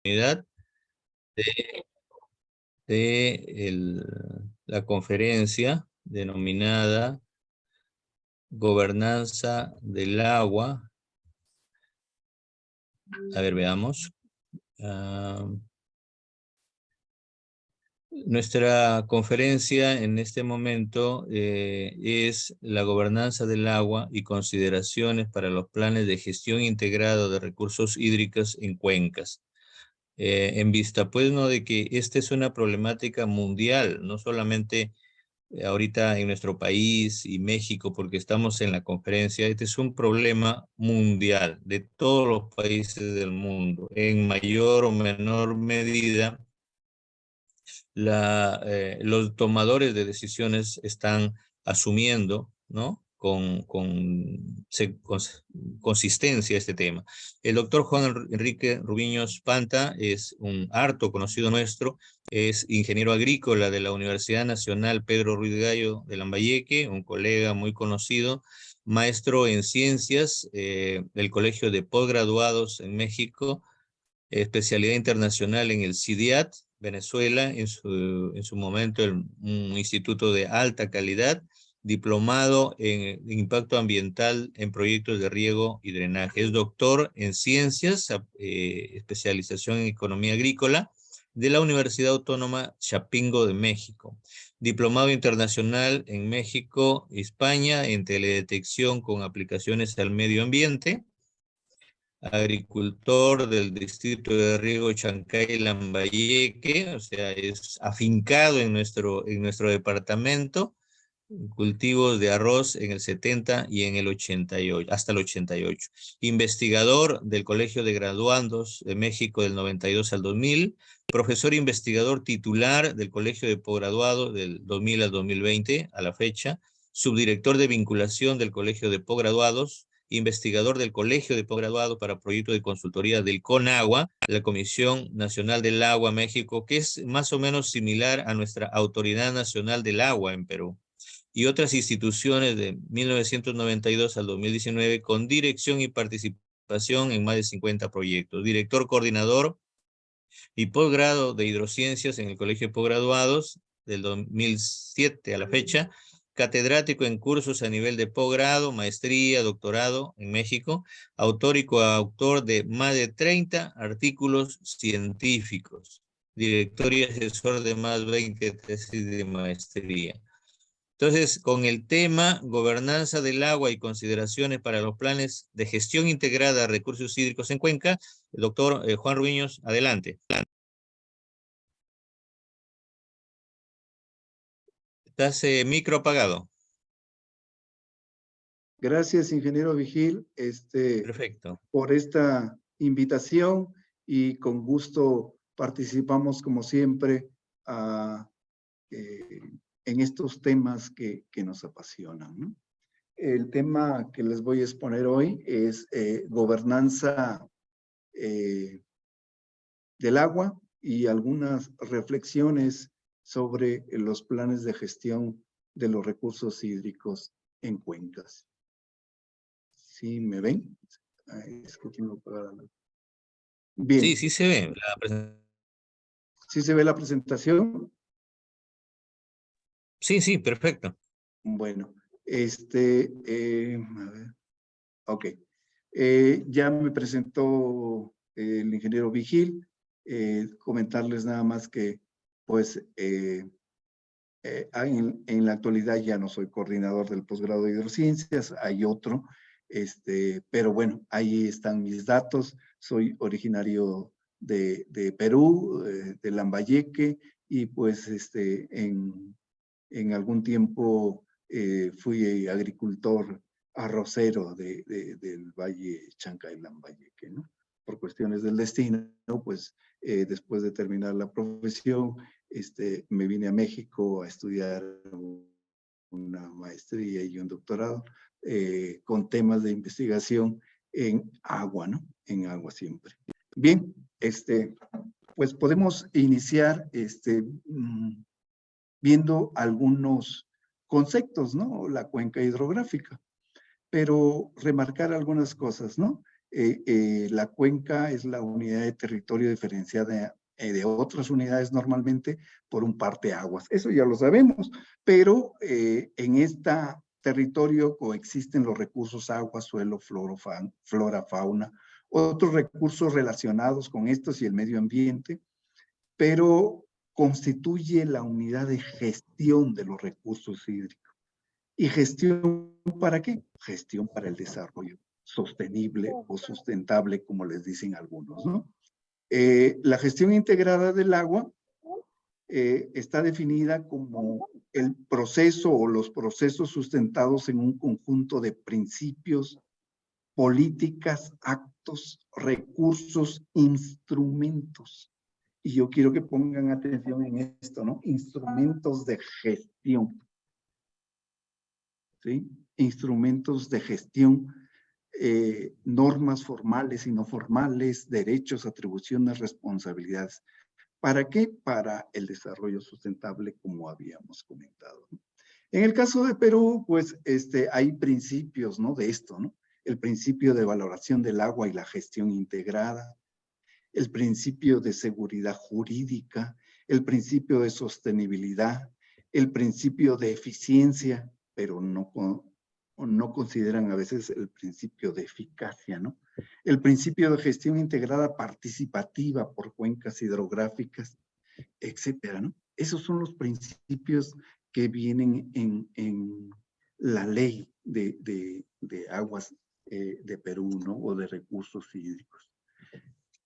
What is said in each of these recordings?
de, la conferencia denominada Gobernanza del Agua. A ver, veamos. Nuestra conferencia en este momento es la gobernanza del agua y consideraciones para los planes de gestión integrada de recursos hídricos en cuencas. En vista, pues, ¿no?, de que esta es una problemática mundial, no solamente ahorita en nuestro país y México, porque estamos en la conferencia. Este es un problema mundial de todos los países del mundo, en mayor o menor medida. Los tomadores de decisiones están asumiendo, ¿no?, con consistencia este tema. El doctor Juan Enrique Rubiños Panta es un harto conocido nuestro, es ingeniero agrícola de la Universidad Nacional Pedro Ruiz Gallo de Lambayeque, un colega muy conocido, maestro en ciencias del Colegio de Postgraduados en México, especialidad internacional en el CIDIAT, Venezuela, en su momento un instituto de alta calidad, diplomado en impacto ambiental en proyectos de riego y drenaje. Es doctor en ciencias, especialización en economía agrícola, de la Universidad Autónoma Chapingo de México. Diplomado internacional en México, España, en teledetección con aplicaciones al medio ambiente. Agricultor del distrito de riego Chancay-Lambayeque, o sea, es afincado en nuestro departamento, cultivos de arroz en el 70 y en el 88, hasta el 88. Investigador del Colegio de Graduandos de México del 92 al 2000, profesor investigador titular del Colegio de Posgraduados del 2000 al 2020 a la fecha, subdirector de vinculación del Colegio de Posgraduados, investigador del Colegio de Posgraduados para proyectos de consultoría del CONAGUA, la Comisión Nacional del Agua México, que es más o menos similar a nuestra Autoridad Nacional del Agua en Perú, y otras instituciones de 1992 al 2019 con dirección y participación en más de 50 proyectos. Director coordinador y posgrado de hidrociencias en el Colegio de Posgraduados del 2007 a la fecha, catedrático en cursos a nivel de posgrado, maestría, doctorado en México, autor y coautor de más de 30 artículos científicos, director y asesor de más de 20 tesis de maestría. Entonces, con el tema gobernanza del agua y consideraciones para los planes de gestión integrada de recursos hídricos en Cuenca, el doctor Juan Rubiños, adelante. Estás micro apagado. Gracias, ingeniero Vigil, Perfecto. por esta invitación, y con gusto participamos como siempre en estos temas que nos apasionan, ¿no? El tema que les voy a exponer hoy es gobernanza del agua y algunas reflexiones sobre los planes de gestión de los recursos hídricos en cuencas. ¿Sí me ven? Ay, es que tengo apagada la... Bien. Sí, sí se ve. ¿Sí se ve la presentación? Sí, sí, perfecto. Bueno, a ver, ok. Ya me presentó el ingeniero Vigil. Comentarles nada más que, pues, en la actualidad ya no soy coordinador del posgrado de hidrociencias, hay otro, pero bueno, ahí están mis datos. Soy originario de Perú, de Lambayeque, y pues en algún tiempo fui agricultor arrocero del Valle Chancay-Lambayeque, ¿no? Por cuestiones del destino, pues después de terminar la profesión, me vine a México a estudiar una maestría y un doctorado con temas de investigación en agua, ¿no? En agua siempre. Bien, pues podemos iniciar viendo algunos conceptos, ¿no? La cuenca hidrográfica, pero remarcar algunas cosas, ¿no? La cuenca es la unidad de territorio diferenciada de otras unidades normalmente por un parteaguas. Eso ya lo sabemos, pero en este territorio coexisten los recursos agua, suelo, flora, fauna, otros recursos relacionados con estos y el medio ambiente, pero constituye la unidad de gestión de los recursos hídricos. ¿Y gestión para qué? Gestión para el desarrollo sostenible o sustentable, como les dicen algunos, ¿no? La gestión integrada del agua está definida como el proceso o los procesos sustentados en un conjunto de principios, políticas, actos, recursos, instrumentos. Y yo quiero que pongan atención en esto, ¿no? Instrumentos de gestión. ¿Sí? Instrumentos de gestión, normas formales y no formales, derechos, atribuciones, responsabilidades. ¿Para qué? Para el desarrollo sustentable, como habíamos comentado, ¿no? En el caso de Perú, pues hay principios, ¿no? De esto, ¿no? El principio de valoración del agua y la gestión integrada, el principio de seguridad jurídica, el principio de sostenibilidad, el principio de eficiencia, pero no consideran a veces el principio de eficacia, ¿no? El principio de gestión integrada participativa por cuencas hidrográficas, etcétera, ¿no? Esos son los principios que vienen en la ley de aguas de Perú, ¿no? O de recursos hídricos.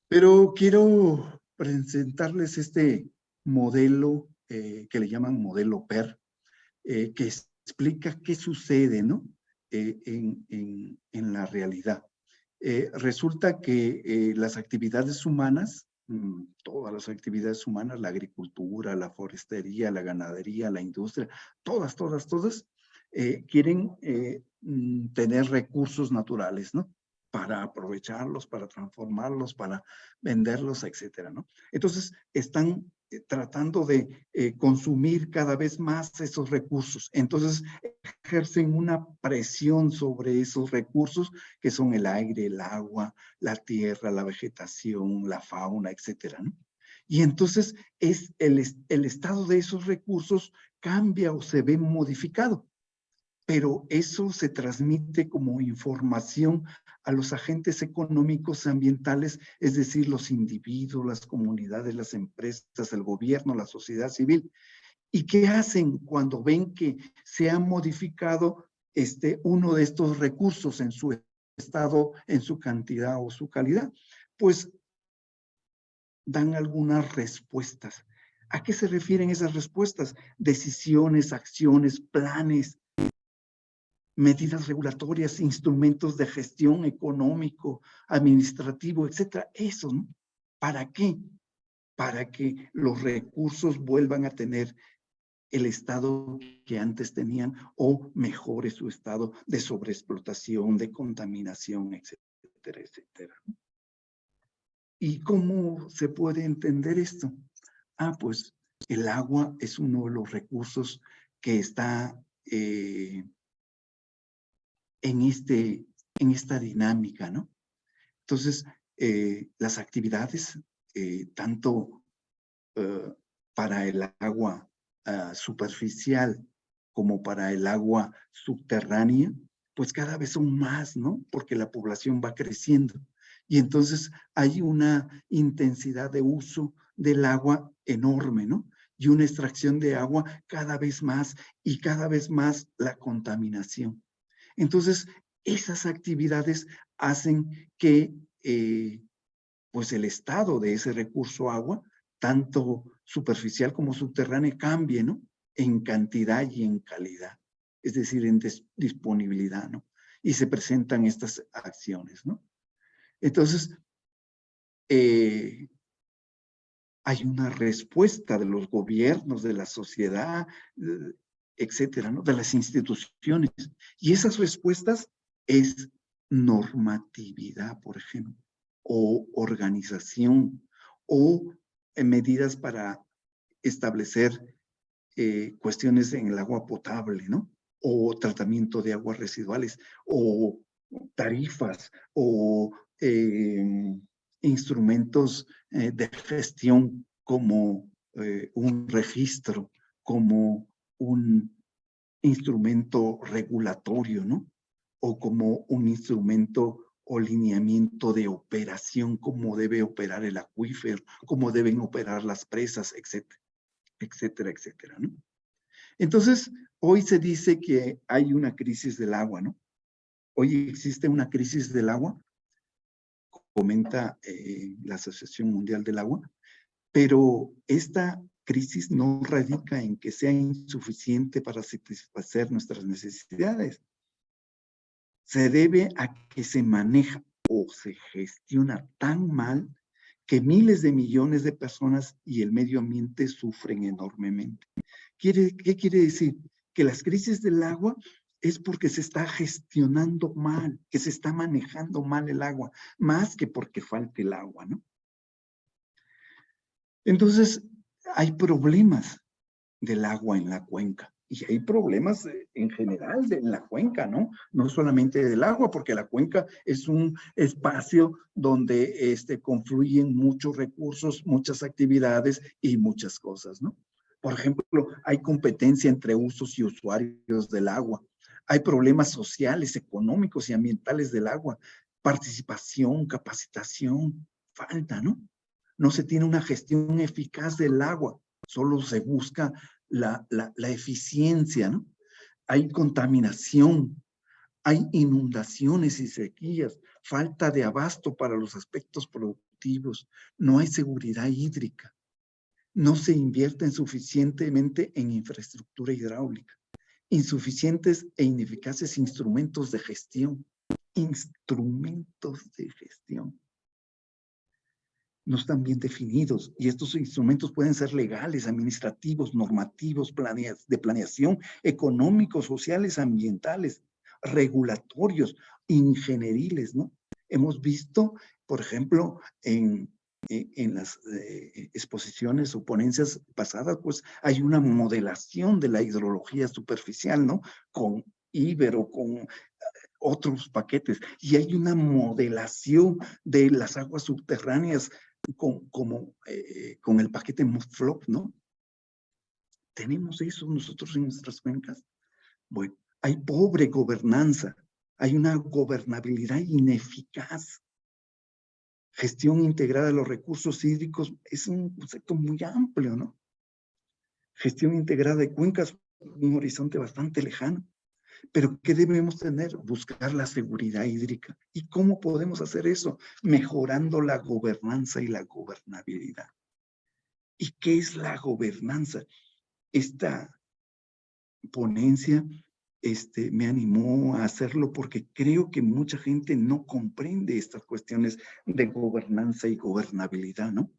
Pero quiero presentarles este modelo que le llaman modelo PER, que explica qué sucede, ¿no? En la realidad. Resulta que las actividades humanas, todas las actividades humanas, la agricultura, la forestería, la ganadería, la industria, todas, quieren tener recursos naturales, ¿no? Para aprovecharlos, para transformarlos, para venderlos, etcétera, ¿no? Entonces, están tratando de consumir cada vez más esos recursos. Entonces, ejercen una presión sobre esos recursos que son el aire, el agua, la tierra, la vegetación, la fauna, etcétera, ¿no? Y entonces el estado de esos recursos cambia o se ve modificado, pero eso se transmite como información a los agentes económicos ambientales, es decir, los individuos, las comunidades, las empresas, el gobierno, la sociedad civil. ¿Y qué hacen cuando ven que se ha modificado uno de estos recursos en su estado, en su cantidad o su calidad? Pues dan algunas respuestas. ¿A qué se refieren esas respuestas? Decisiones, acciones, planes, medidas regulatorias, instrumentos de gestión económico, administrativo, etcétera. Eso, ¿no? ¿Para qué? Para que los recursos vuelvan a tener el estado que antes tenían o mejore su estado de sobreexplotación, de contaminación, etcétera, etcétera. ¿Y cómo se puede entender esto? Pues el agua es uno de los recursos que está en esta dinámica, ¿no? Entonces, las actividades, tanto para el agua superficial como para el agua subterránea, pues cada vez son más, ¿no? Porque la población va creciendo. Y entonces hay una intensidad de uso del agua enorme, ¿no? Y una extracción de agua cada vez más y cada vez más la contaminación. Entonces, esas actividades hacen que pues el estado de ese recurso agua, tanto superficial como subterráneo, cambie, ¿no? En cantidad y en calidad, es decir, en disponibilidad, ¿no? Y se presentan estas acciones, ¿no? Entonces, hay una respuesta de los gobiernos, de la sociedad, etcétera, ¿no? De las instituciones. Y esas respuestas es normatividad, por ejemplo, o organización, o medidas para establecer cuestiones en el agua potable, ¿no? O tratamiento de aguas residuales, o tarifas, o instrumentos de gestión como un registro, como un instrumento regulatorio, ¿no? O como un instrumento o lineamiento de operación, cómo debe operar el acuífero, cómo deben operar las presas, etcétera, etcétera, etcétera, ¿no? Entonces, hoy se dice que hay una crisis del agua, ¿no? Hoy existe una crisis del agua, comenta la Asociación Mundial del Agua, pero esta crisis no radica en que sea insuficiente para satisfacer nuestras necesidades. Se debe a que se maneja o se gestiona tan mal que miles de millones de personas y el medio ambiente sufren enormemente. ¿Qué quiere decir? Que las crisis del agua es porque se está gestionando mal, que se está manejando mal el agua, más que porque falte el agua, ¿no? Entonces, hay problemas del agua en la cuenca. Y hay problemas en general en la cuenca, ¿no? No solamente del agua, porque la cuenca es un espacio donde confluyen muchos recursos, muchas actividades y muchas cosas, ¿no? Por ejemplo, hay competencia entre usos y usuarios del agua. Hay problemas sociales, económicos y ambientales del agua. Participación, capacitación, falta, ¿no? No se tiene una gestión eficaz del agua, solo se busca la eficiencia, ¿no? Hay contaminación, hay inundaciones y sequías, falta de abasto para los aspectos productivos, no hay seguridad hídrica, no se invierte suficientemente en infraestructura hidráulica, insuficientes e ineficaces instrumentos de gestión, no están bien definidos y estos instrumentos pueden ser legales, administrativos, normativos, de planeación, económicos, sociales, ambientales, regulatorios, ingenieriles, ¿no? Hemos visto, por ejemplo, en las exposiciones o ponencias pasadas, pues hay una modelación de la hidrología superficial, ¿no? Con Ibero, con otros paquetes, y hay una modelación de las aguas subterráneas con el paquete MODFLOP, ¿no? ¿Tenemos eso nosotros en nuestras cuencas? Bueno, hay pobre gobernanza, hay una gobernabilidad ineficaz. Gestión integrada de los recursos hídricos es un concepto muy amplio, ¿no? Gestión integrada de cuencas, un horizonte bastante lejano. Pero ¿qué debemos tener? Buscar la seguridad hídrica. ¿Y cómo podemos hacer eso? Mejorando la gobernanza y la gobernabilidad. ¿Y qué es la gobernanza? Esta ponencia me animó a hacerlo porque creo que mucha gente no comprende estas cuestiones de gobernanza y gobernabilidad, ¿no?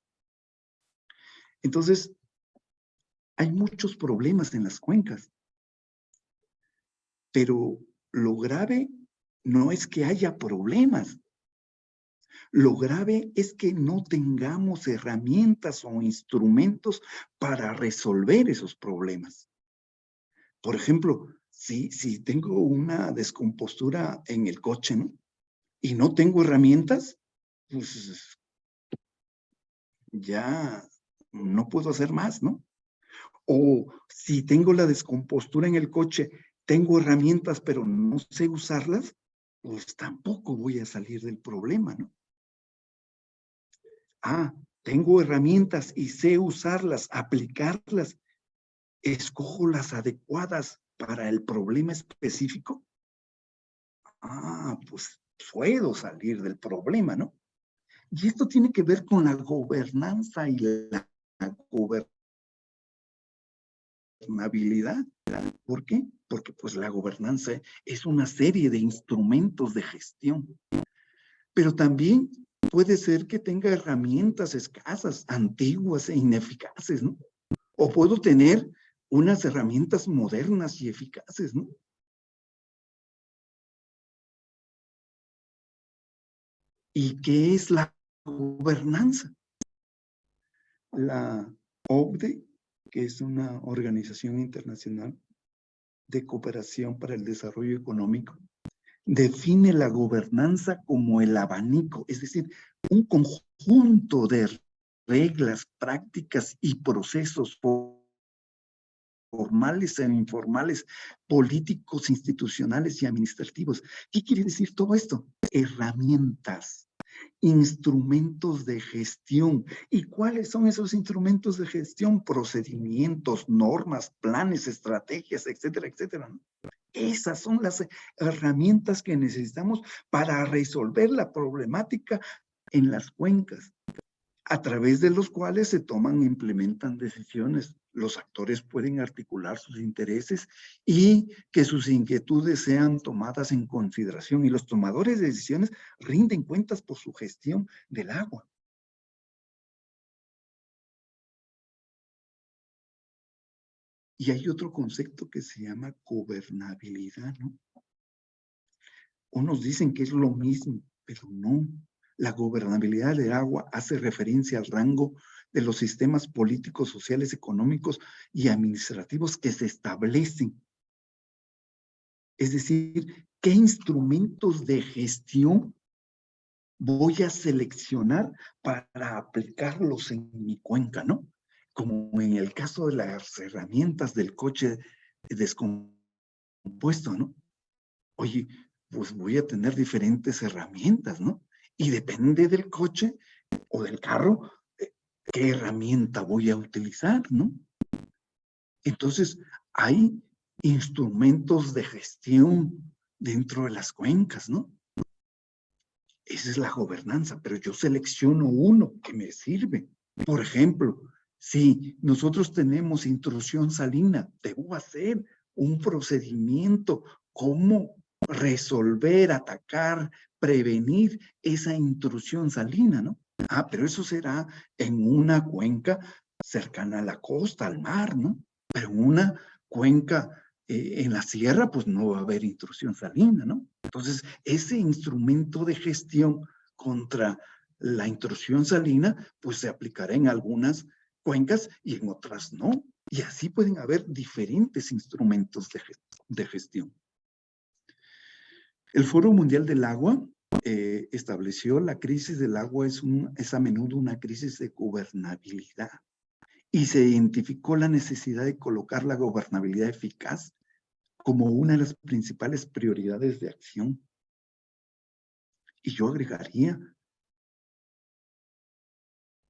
Entonces, hay muchos problemas en las cuencas, pero lo grave no es que haya problemas. Lo grave es que no tengamos herramientas o instrumentos para resolver esos problemas. Por ejemplo, si tengo una descompostura en el coche, ¿no? Y no tengo herramientas, pues ya no puedo hacer más, ¿no? O si tengo la descompostura en el coche, tengo herramientas, pero no sé usarlas, pues tampoco voy a salir del problema, ¿no? Tengo herramientas y sé usarlas, aplicarlas, escojo las adecuadas para el problema específico. Pues puedo salir del problema, ¿no? Y esto tiene que ver con la gobernanza y la gobernabilidad. ¿Por qué? Porque pues la gobernanza es una serie de instrumentos de gestión. Pero también puede ser que tenga herramientas escasas, antiguas e ineficaces, ¿no? O puedo tener unas herramientas modernas y eficaces, ¿no? ¿Y qué es la gobernanza? La OCDE, que es una organización internacional de cooperación para el desarrollo económico, define la gobernanza como el abanico, es decir, un conjunto de reglas, prácticas y procesos formales e informales, políticos, institucionales y administrativos. ¿Qué quiere decir todo esto? Herramientas, instrumentos de gestión. ¿Y cuáles son esos instrumentos de gestión? Procedimientos, normas, planes, estrategias, etcétera, etcétera, ¿no? Esas son las herramientas que necesitamos para resolver la problemática en las cuencas, a través de los cuales se toman e implementan decisiones. Los actores pueden articular sus intereses y que sus inquietudes sean tomadas en consideración, y los tomadores de decisiones rinden cuentas por su gestión del agua. Y hay otro concepto que se llama gobernabilidad, ¿no? Unos dicen que es lo mismo, pero no. La gobernabilidad del agua hace referencia al rango de los sistemas políticos, sociales, económicos y administrativos que se establecen. Es decir, ¿qué instrumentos de gestión voy a seleccionar para aplicarlos en mi cuenca, ¿no? Como en el caso de las herramientas del coche descompuesto, ¿no? Oye, pues voy a tener diferentes herramientas, ¿no? Y depende del coche o del carro, qué herramienta voy a utilizar, ¿no? Entonces, hay instrumentos de gestión dentro de las cuencas, ¿no? Esa es la gobernanza, pero yo selecciono uno que me sirve. Por ejemplo, si nosotros tenemos intrusión salina, debo hacer un procedimiento, cómo resolver, atacar, prevenir esa intrusión salina, ¿no? Ah, pero eso será en una cuenca cercana a la costa, al mar, ¿no? Pero en una cuenca en la sierra, pues no va a haber intrusión salina, ¿no? Entonces, ese instrumento de gestión contra la intrusión salina, pues se aplicará en algunas cuencas y en otras no. Y así pueden haber diferentes instrumentos de gestión. El Foro Mundial del Agua estableció la crisis del agua es a menudo una crisis de gobernabilidad, y se identificó la necesidad de colocar la gobernabilidad eficaz como una de las principales prioridades de acción. Y yo agregaría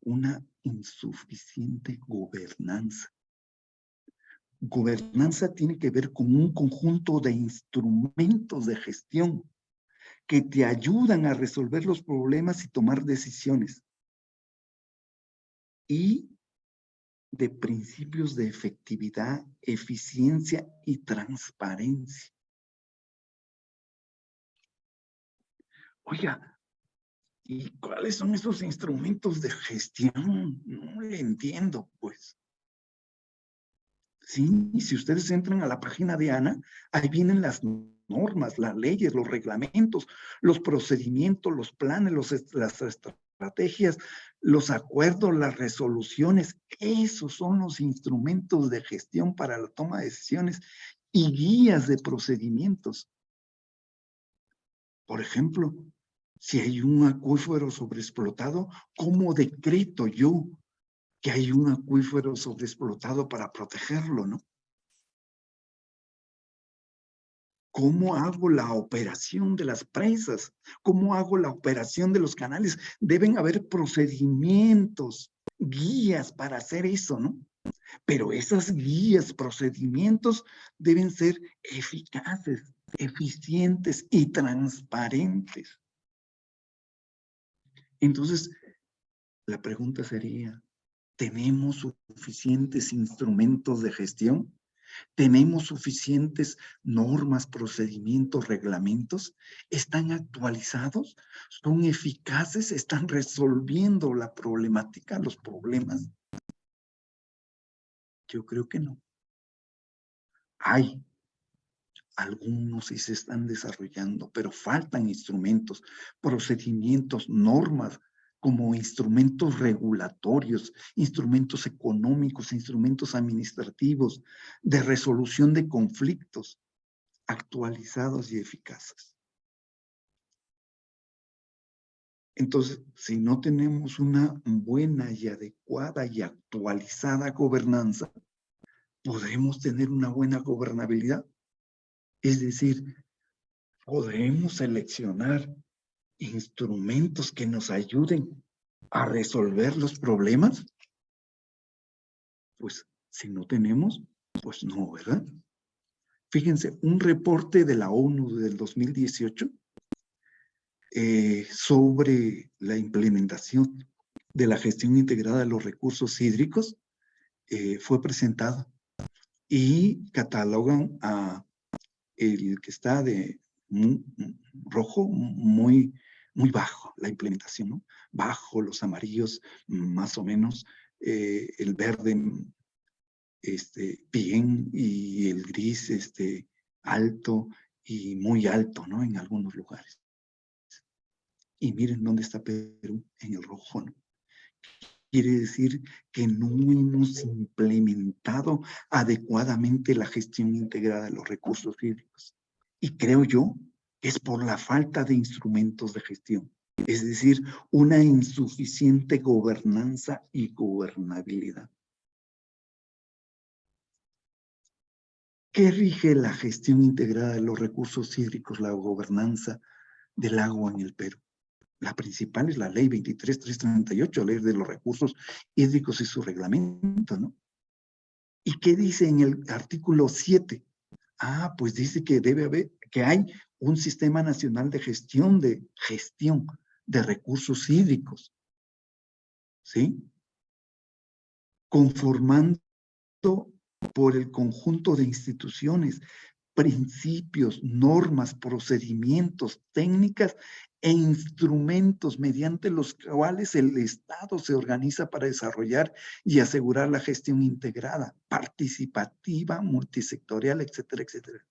una insuficiente gobernanza. Gobernanza tiene que ver con un conjunto de instrumentos de gestión que te ayudan a resolver los problemas y tomar decisiones. Y de principios de efectividad, eficiencia y transparencia. Oiga, ¿y cuáles son esos instrumentos de gestión? No le entiendo, pues. Sí, si ustedes entran a la página de ANA, ahí vienen las normas, las leyes, los reglamentos, los procedimientos, los planes, las estrategias, los acuerdos, las resoluciones. Esos son los instrumentos de gestión para la toma de decisiones y guías de procedimientos. Por ejemplo, si hay un acuífero sobreexplotado, ¿cómo decreto yo que hay un acuífero sobreexplotado para protegerlo, no? ¿Cómo hago la operación de las presas? ¿Cómo hago la operación de los canales? Deben haber procedimientos, guías para hacer eso, ¿no? Pero esas guías, procedimientos deben ser eficaces, eficientes y transparentes. Entonces, la pregunta sería, ¿tenemos suficientes instrumentos de gestión? ¿Tenemos suficientes normas, procedimientos, reglamentos? ¿Están actualizados? ¿Son eficaces? ¿Están resolviendo la problemática, los problemas? Yo creo que no. Hay algunos sí se están desarrollando, pero faltan instrumentos, procedimientos, normas, como instrumentos regulatorios, instrumentos económicos, instrumentos administrativos, de resolución de conflictos, actualizados y eficaces. Entonces, si no tenemos una buena y adecuada y actualizada gobernanza, ¿podremos tener una buena gobernabilidad? Es decir, ¿podremos seleccionar instrumentos que nos ayuden a resolver los problemas? Pues si no tenemos, pues no, ¿verdad? Fíjense, un reporte de la ONU del 2018 sobre la implementación de la gestión integrada de los recursos hídricos fue presentado y catalogan a el que está de rojo muy bajo la implementación, ¿no? Bajo, los amarillos más o menos, el verde bien y el gris alto y muy alto, ¿no? En algunos lugares. Y miren dónde está Perú, en el rojo, ¿no? Quiere decir que no hemos implementado adecuadamente la gestión integrada de los recursos hídricos. Y creo yo que es por la falta de instrumentos de gestión, es decir, una insuficiente gobernanza y gobernabilidad. ¿Qué rige la gestión integrada de los recursos hídricos, la gobernanza del agua en el Perú? La principal es la ley 23.338, ley de los recursos hídricos y su reglamento, ¿no? ¿Y qué dice en el artículo 7? Ah, pues dice que que hay un sistema nacional de gestión de recursos hídricos, ¿sí? Conformando por el conjunto de instituciones, principios, normas, procedimientos, técnicas e instrumentos mediante los cuales el Estado se organiza para desarrollar y asegurar la gestión integrada, participativa, multisectorial, etcétera, etcétera.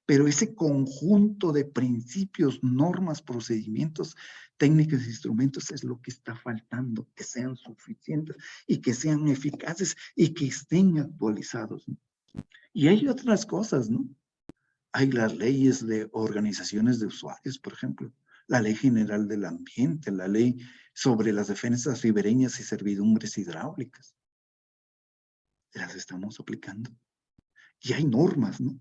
Pero ese conjunto de principios, normas, procedimientos, técnicas e instrumentos es lo que está faltando, que sean suficientes y que sean eficaces y que estén actualizados, ¿no? Y hay otras cosas, ¿no? Hay las leyes de organizaciones de usuarios, por ejemplo, la Ley General del Ambiente, la Ley sobre las defensas ribereñas y servidumbres hidráulicas. Las estamos aplicando. Y hay normas, ¿no?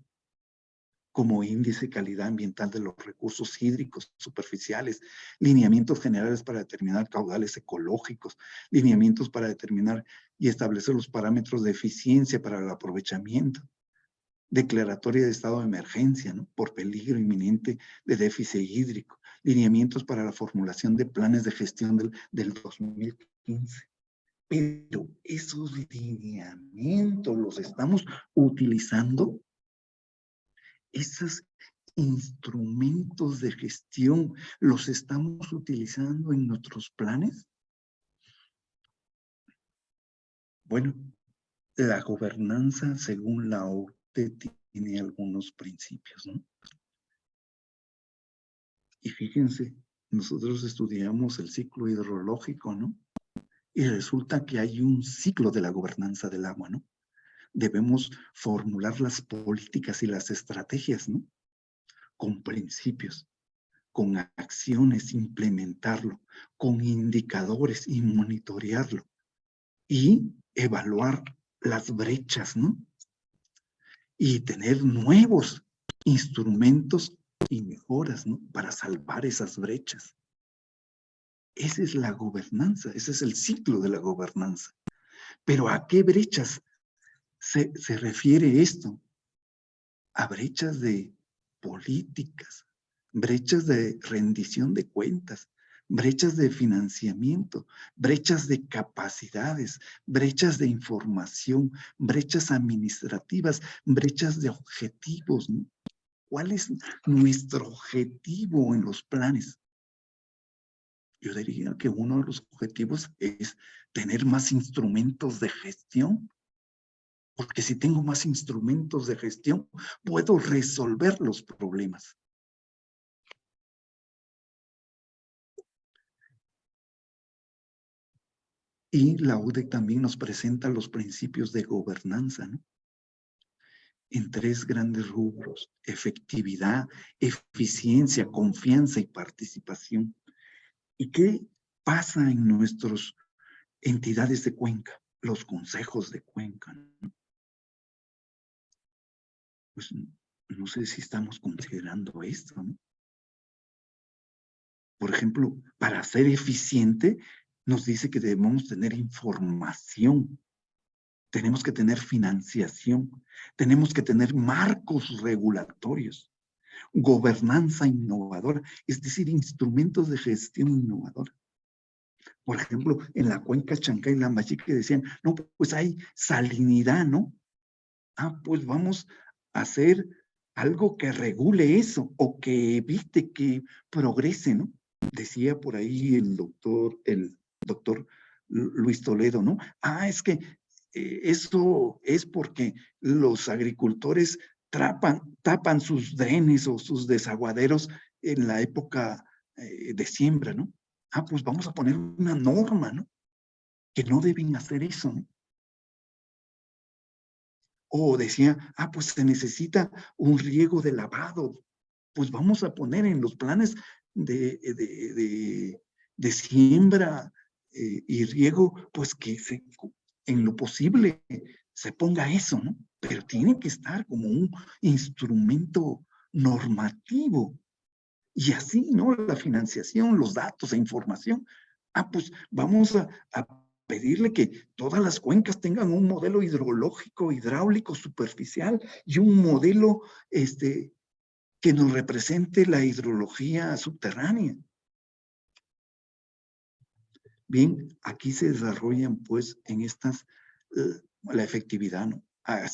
Como índice de calidad ambiental de los recursos hídricos superficiales, lineamientos generales para determinar caudales ecológicos, lineamientos para determinar y establecer los parámetros de eficiencia para el aprovechamiento, declaratoria de estado de emergencia, ¿no? Por peligro inminente de déficit hídrico, lineamientos para la formulación de planes de gestión del 2015. Pero esos lineamientos los estamos utilizando. Esos instrumentos de gestión los estamos utilizando en nuestros planes. Bueno, la gobernanza, según la OCDE, tiene algunos principios, ¿no? Y fíjense, nosotros estudiamos el ciclo hidrológico, ¿no? Y resulta que hay un ciclo de la gobernanza del agua, ¿no? Debemos formular las políticas y las estrategias, ¿no? Con principios, con acciones, implementarlo, con indicadores y monitorearlo y evaluar las brechas, ¿no? Y tener nuevos instrumentos y mejoras, ¿no? Para salvar esas brechas. Esa es la gobernanza, ese es el ciclo de la gobernanza. Pero ¿a qué brechas se refiere esto? A brechas de políticas, brechas de rendición de cuentas, brechas de financiamiento, brechas de capacidades, brechas de información, brechas administrativas, brechas de objetivos, ¿no? ¿Cuál es nuestro objetivo en los planes? Yo diría que uno de los objetivos es tener más instrumentos de gestión, porque si tengo más instrumentos de gestión, puedo resolver los problemas. Y la UDEC también nos presenta los principios de gobernanza, ¿no? En 3 grandes rubros: efectividad, eficiencia, confianza y participación. ¿Y qué pasa en nuestras entidades de cuenca? Los consejos de cuenca, ¿no? Pues no sé si estamos considerando esto, ¿no? Por ejemplo, para ser eficiente, nos dice que debemos tener información, tenemos que tener financiación, tenemos que tener marcos regulatorios, gobernanza innovadora, es decir, instrumentos de gestión innovadora. Por ejemplo, en la cuenca Chancay y Lambayeque decían, no, pues hay salinidad, ¿no? Ah, pues vamos a hacer algo que regule eso o que evite que progrese, ¿no? Decía por ahí el doctor Luis Toledo, ¿no? Ah, es que eso es porque los agricultores tapan sus drenes o sus desaguaderos en la época de siembra, ¿no? Ah, pues vamos a poner una norma, ¿no? Que no deben hacer eso, ¿no? O decía, ah, pues se necesita un riego de lavado. Pues vamos a poner en los planes de siembra y riego, pues que en lo posible se ponga eso, ¿no? Pero tiene que estar como un instrumento normativo. Y así, ¿no? La financiación, los datos, la información. Ah, pues vamos a pedirle que todas las cuencas tengan un modelo hidrológico, hidráulico, superficial y un modelo que nos represente la hidrología subterránea. Bien, aquí se desarrollan pues en estas la efectividad, ¿no?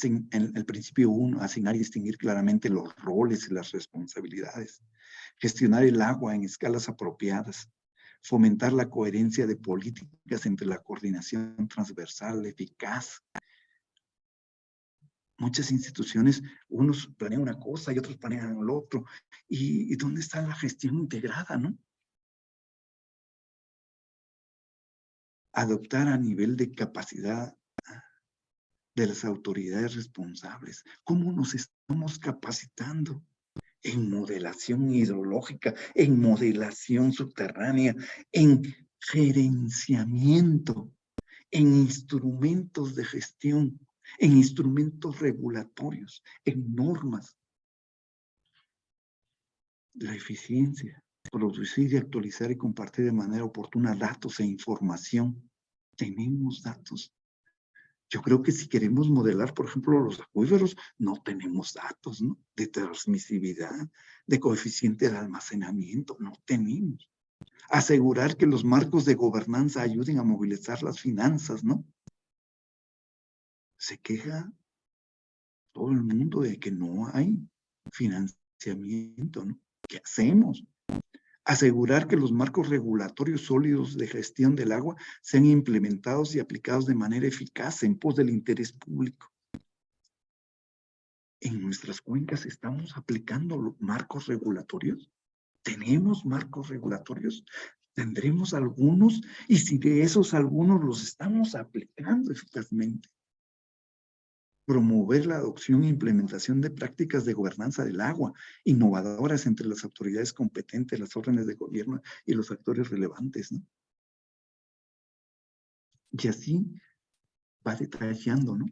En el principio 1, asignar y distinguir claramente los roles y las responsabilidades, gestionar el agua en escalas apropiadas, fomentar la coherencia de políticas entre la coordinación transversal eficaz. Muchas instituciones, unos planean una cosa y otros planean lo otro. ¿Y dónde está la gestión integrada, no? Adoptar a nivel de capacidad de las autoridades responsables. ¿Cómo nos estamos capacitando? En modelación hidrológica, en modelación subterránea, en gerenciamiento, en instrumentos de gestión, en instrumentos regulatorios, en normas. La eficiencia, producir y actualizar y compartir de manera oportuna datos e información. Tenemos datos. Yo creo que si queremos modelar, por ejemplo, los acuíferos, no tenemos datos, ¿no? De transmisibilidad, de coeficiente de almacenamiento, no tenemos. Asegurar que los marcos de gobernanza ayuden a movilizar las finanzas, ¿no? Se queja todo el mundo de que no hay financiamiento, ¿no? ¿Qué hacemos? Asegurar que los marcos regulatorios sólidos de gestión del agua sean implementados y aplicados de manera eficaz en pos del interés público. En nuestras cuencas estamos aplicando los marcos regulatorios. ¿Tenemos marcos regulatorios? ¿Tendremos algunos? Y si de esos algunos los estamos aplicando eficazmente. Promover la adopción e implementación de prácticas de gobernanza del agua, innovadoras entre las autoridades competentes, las órdenes de gobierno y los actores relevantes, ¿no? Y así va detallando, ¿no?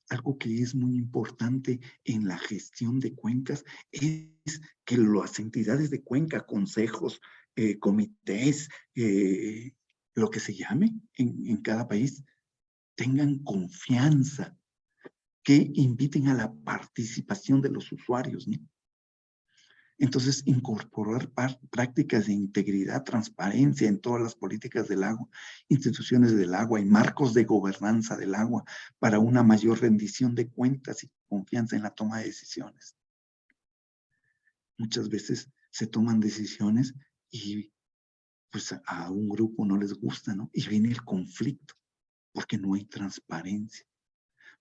Algo que es muy importante en la gestión de cuencas es que las entidades de cuenca, consejos, comités, lo que se llame en cada país, tengan confianza, que inviten a la participación de los usuarios, ¿no? Entonces, incorporar prácticas de integridad, transparencia en todas las políticas del agua, instituciones del agua y marcos de gobernanza del agua para una mayor rendición de cuentas y confianza en la toma de decisiones. Muchas veces se toman decisiones y pues a un grupo no les gusta, ¿no? Y viene el conflicto porque no hay transparencia.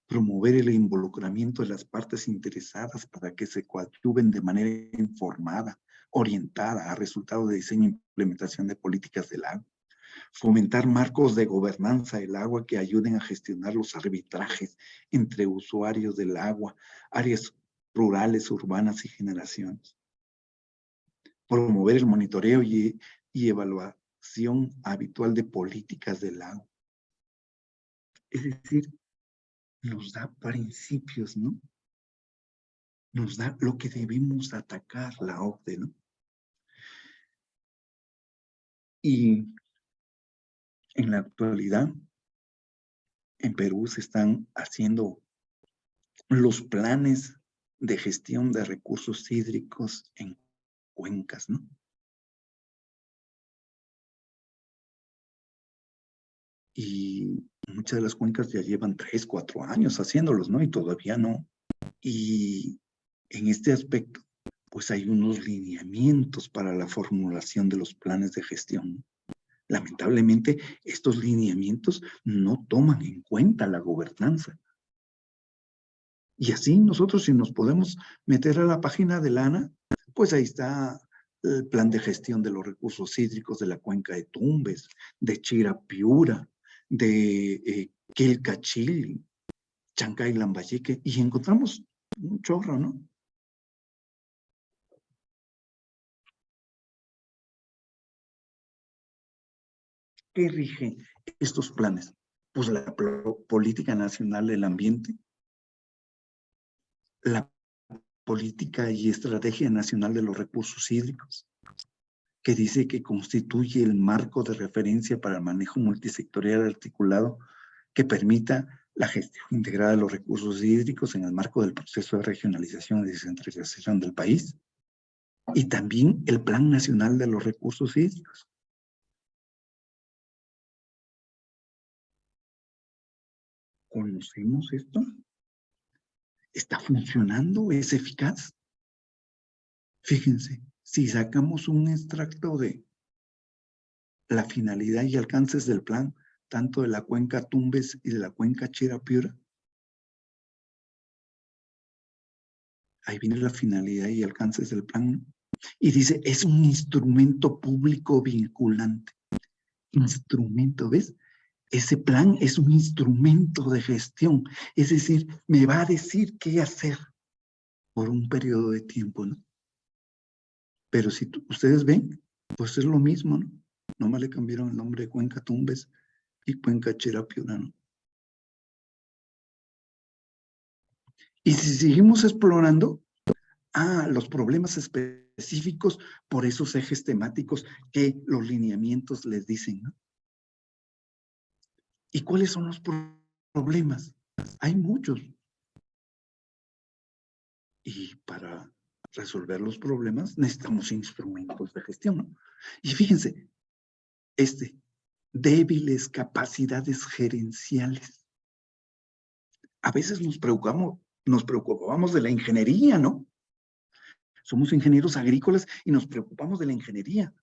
Promover el involucramiento de las partes interesadas para que se coadyuven de manera informada, orientada a resultados de diseño e implementación de políticas del agua. Fomentar marcos de gobernanza del agua que ayuden a gestionar los arbitrajes entre usuarios del agua, áreas rurales, urbanas y generaciones. Promover el monitoreo y habitual de políticas del agua. Es decir, nos da principios, ¿no? Nos da lo que debemos atacar la OCDE, ¿no? Y en la actualidad, en Perú se están haciendo los planes de gestión de recursos hídricos en cuencas, ¿no? Y muchas de las cuencas ya llevan 3, 4 años haciéndolos, ¿no? Y todavía no. Y en este aspecto, pues hay unos lineamientos para la formulación de los planes de gestión. Lamentablemente, estos lineamientos no toman en cuenta la gobernanza. Y así nosotros, si nos podemos meter a la página de Lana, pues ahí está el plan de gestión de los recursos hídricos de la cuenca de Tumbes, de Chirapiura, de Quilcachil, Chancay, Lambayeque, y encontramos un chorro, ¿no? ¿Qué rige estos planes? Pues la política nacional del ambiente, la política y estrategia nacional de los recursos hídricos, que dice que constituye el marco de referencia para el manejo multisectorial articulado que permita la gestión integrada de los recursos hídricos en el marco del proceso de regionalización y descentralización del país, y también el Plan Nacional de los Recursos Hídricos. ¿Conocemos esto? ¿Está funcionando? ¿Es eficaz? Fíjense, si sacamos un extracto de la finalidad y alcances del plan, tanto de la cuenca Tumbes y de la cuenca Chirapiura, ahí viene la finalidad y alcances del plan, ¿no? Y dice, es un instrumento público vinculante. Instrumento, ¿ves? Ese plan es un instrumento de gestión, es decir, me va a decir qué hacer por un periodo de tiempo, ¿no? Pero si ustedes ven, pues es lo mismo, ¿no? Nomás le cambiaron el nombre de Cuenca Tumbes y Cuenca Chirapiura, ¿no? Y si seguimos explorando, los problemas específicos por esos ejes temáticos que los lineamientos les dicen, ¿no? ¿Y cuáles son los problemas? Hay muchos. Y para resolver los problemas necesitamos instrumentos de gestión, ¿no? Y fíjense, débiles capacidades gerenciales. A veces nos preocupamos de la ingeniería, ¿no? Somos ingenieros agrícolas y nos preocupamos de la ingeniería.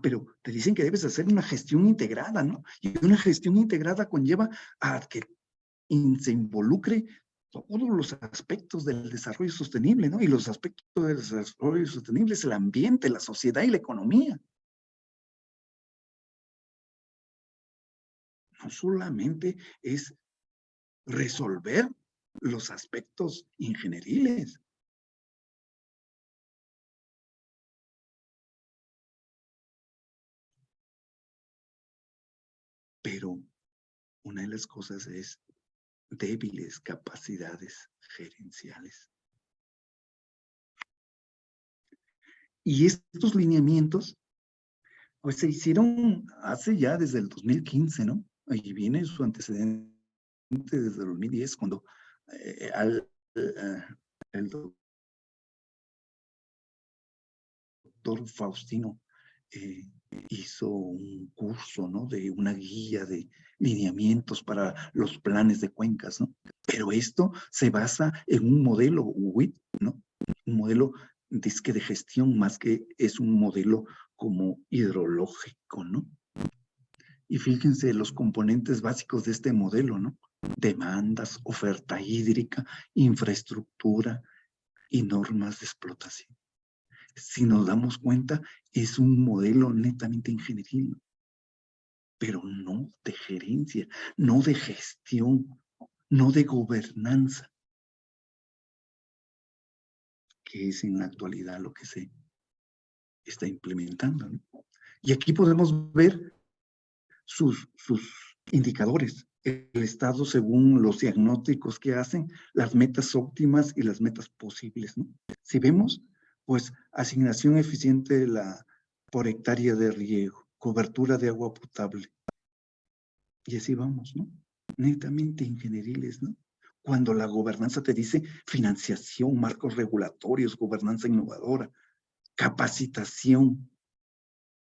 Pero te dicen que debes hacer una gestión integrada, ¿no? Y una gestión integrada conlleva a que se involucre todos los aspectos del desarrollo sostenible, ¿no? Y los aspectos del desarrollo sostenible es el ambiente, la sociedad y la economía. No solamente es resolver los aspectos ingenieriles. Pero una de las cosas es débiles capacidades gerenciales. Y estos lineamientos, pues se hicieron hace ya desde el 2015, ¿no? Ahí viene su antecedente desde el 2010, cuando el doctor Faustino hizo un curso, ¿no? De una guía de lineamientos para los planes de cuencas, ¿no? Pero esto se basa en un modelo WIT, ¿no? Un modelo disque de gestión más que es un modelo como hidrológico, ¿no? Y fíjense los componentes básicos de este modelo, ¿no? Demandas, oferta hídrica, infraestructura y normas de explotación. Si nos damos cuenta, es un modelo netamente ingenieril, pero no de gerencia, no de gestión, no de gobernanza, que es en la actualidad lo que se está implementando, ¿no? Y aquí podemos ver sus indicadores, el estado según los diagnósticos que hacen, las metas óptimas y las metas posibles, ¿no? Si vemos, pues, asignación eficiente por hectárea de riego, cobertura de agua potable, y así vamos, ¿no? Netamente ingenieriles, ¿no? Cuando la gobernanza te dice financiación, marcos regulatorios, gobernanza innovadora, capacitación,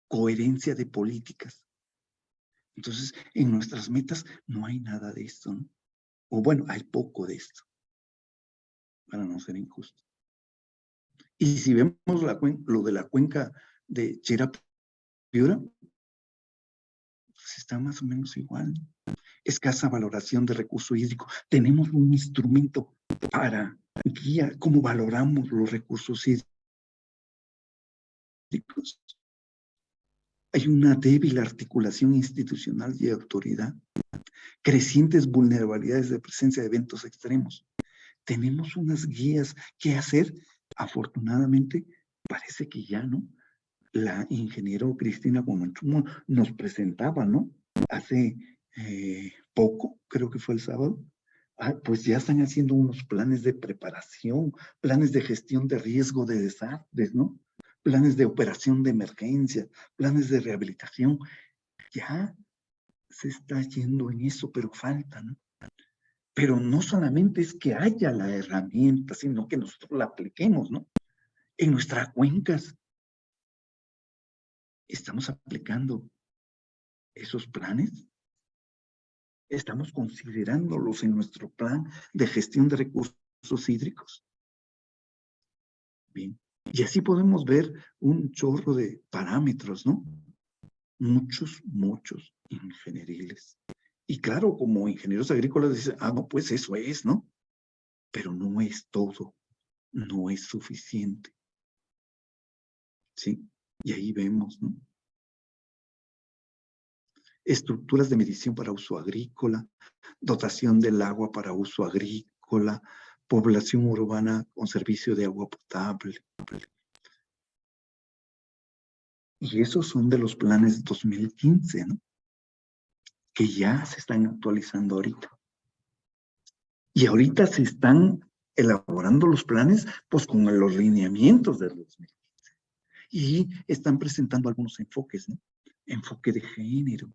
coherencia de políticas. Entonces, en nuestras metas no hay nada de esto, ¿no? O bueno, hay poco de esto, para no ser injusto. Y si vemos lo de la cuenca de Chera-Piura, pues está más o menos igual. Escasa valoración de recurso hídrico. Tenemos un instrumento para guiar cómo valoramos los recursos hídricos. Hay una débil articulación institucional y autoridad. Crecientes vulnerabilidades de presencia de eventos extremos. Tenemos unas guías que hacer. Afortunadamente, parece que ya, ¿no? La ingeniero Cristina Guamanchumo nos presentaba, ¿no? Hace poco, creo que fue el sábado, pues ya están haciendo unos planes de preparación, planes de gestión de riesgo de desastres, ¿no? Planes de operación de emergencia, planes de rehabilitación. Ya se está yendo en eso, pero falta, ¿no? Pero no solamente es que haya la herramienta, sino que nosotros la apliquemos, ¿no? En nuestras cuencas estamos aplicando esos planes, estamos considerándolos en nuestro plan de gestión de recursos hídricos. Bien, y así podemos ver un chorro de parámetros, ¿no? Muchos ingenieriles. Y claro, como ingenieros agrícolas dicen, no, pues eso es, ¿no? Pero no es todo, no es suficiente. ¿Sí? Y ahí vemos, ¿no? Estructuras de medición para uso agrícola, dotación del agua para uso agrícola, población urbana con servicio de agua potable. Y esos son de los planes 2015, ¿no? Que ya se están actualizando ahorita. Y ahorita se están elaborando los planes, pues con los lineamientos del 2015. Y están presentando algunos enfoques, ¿no? Enfoque de género,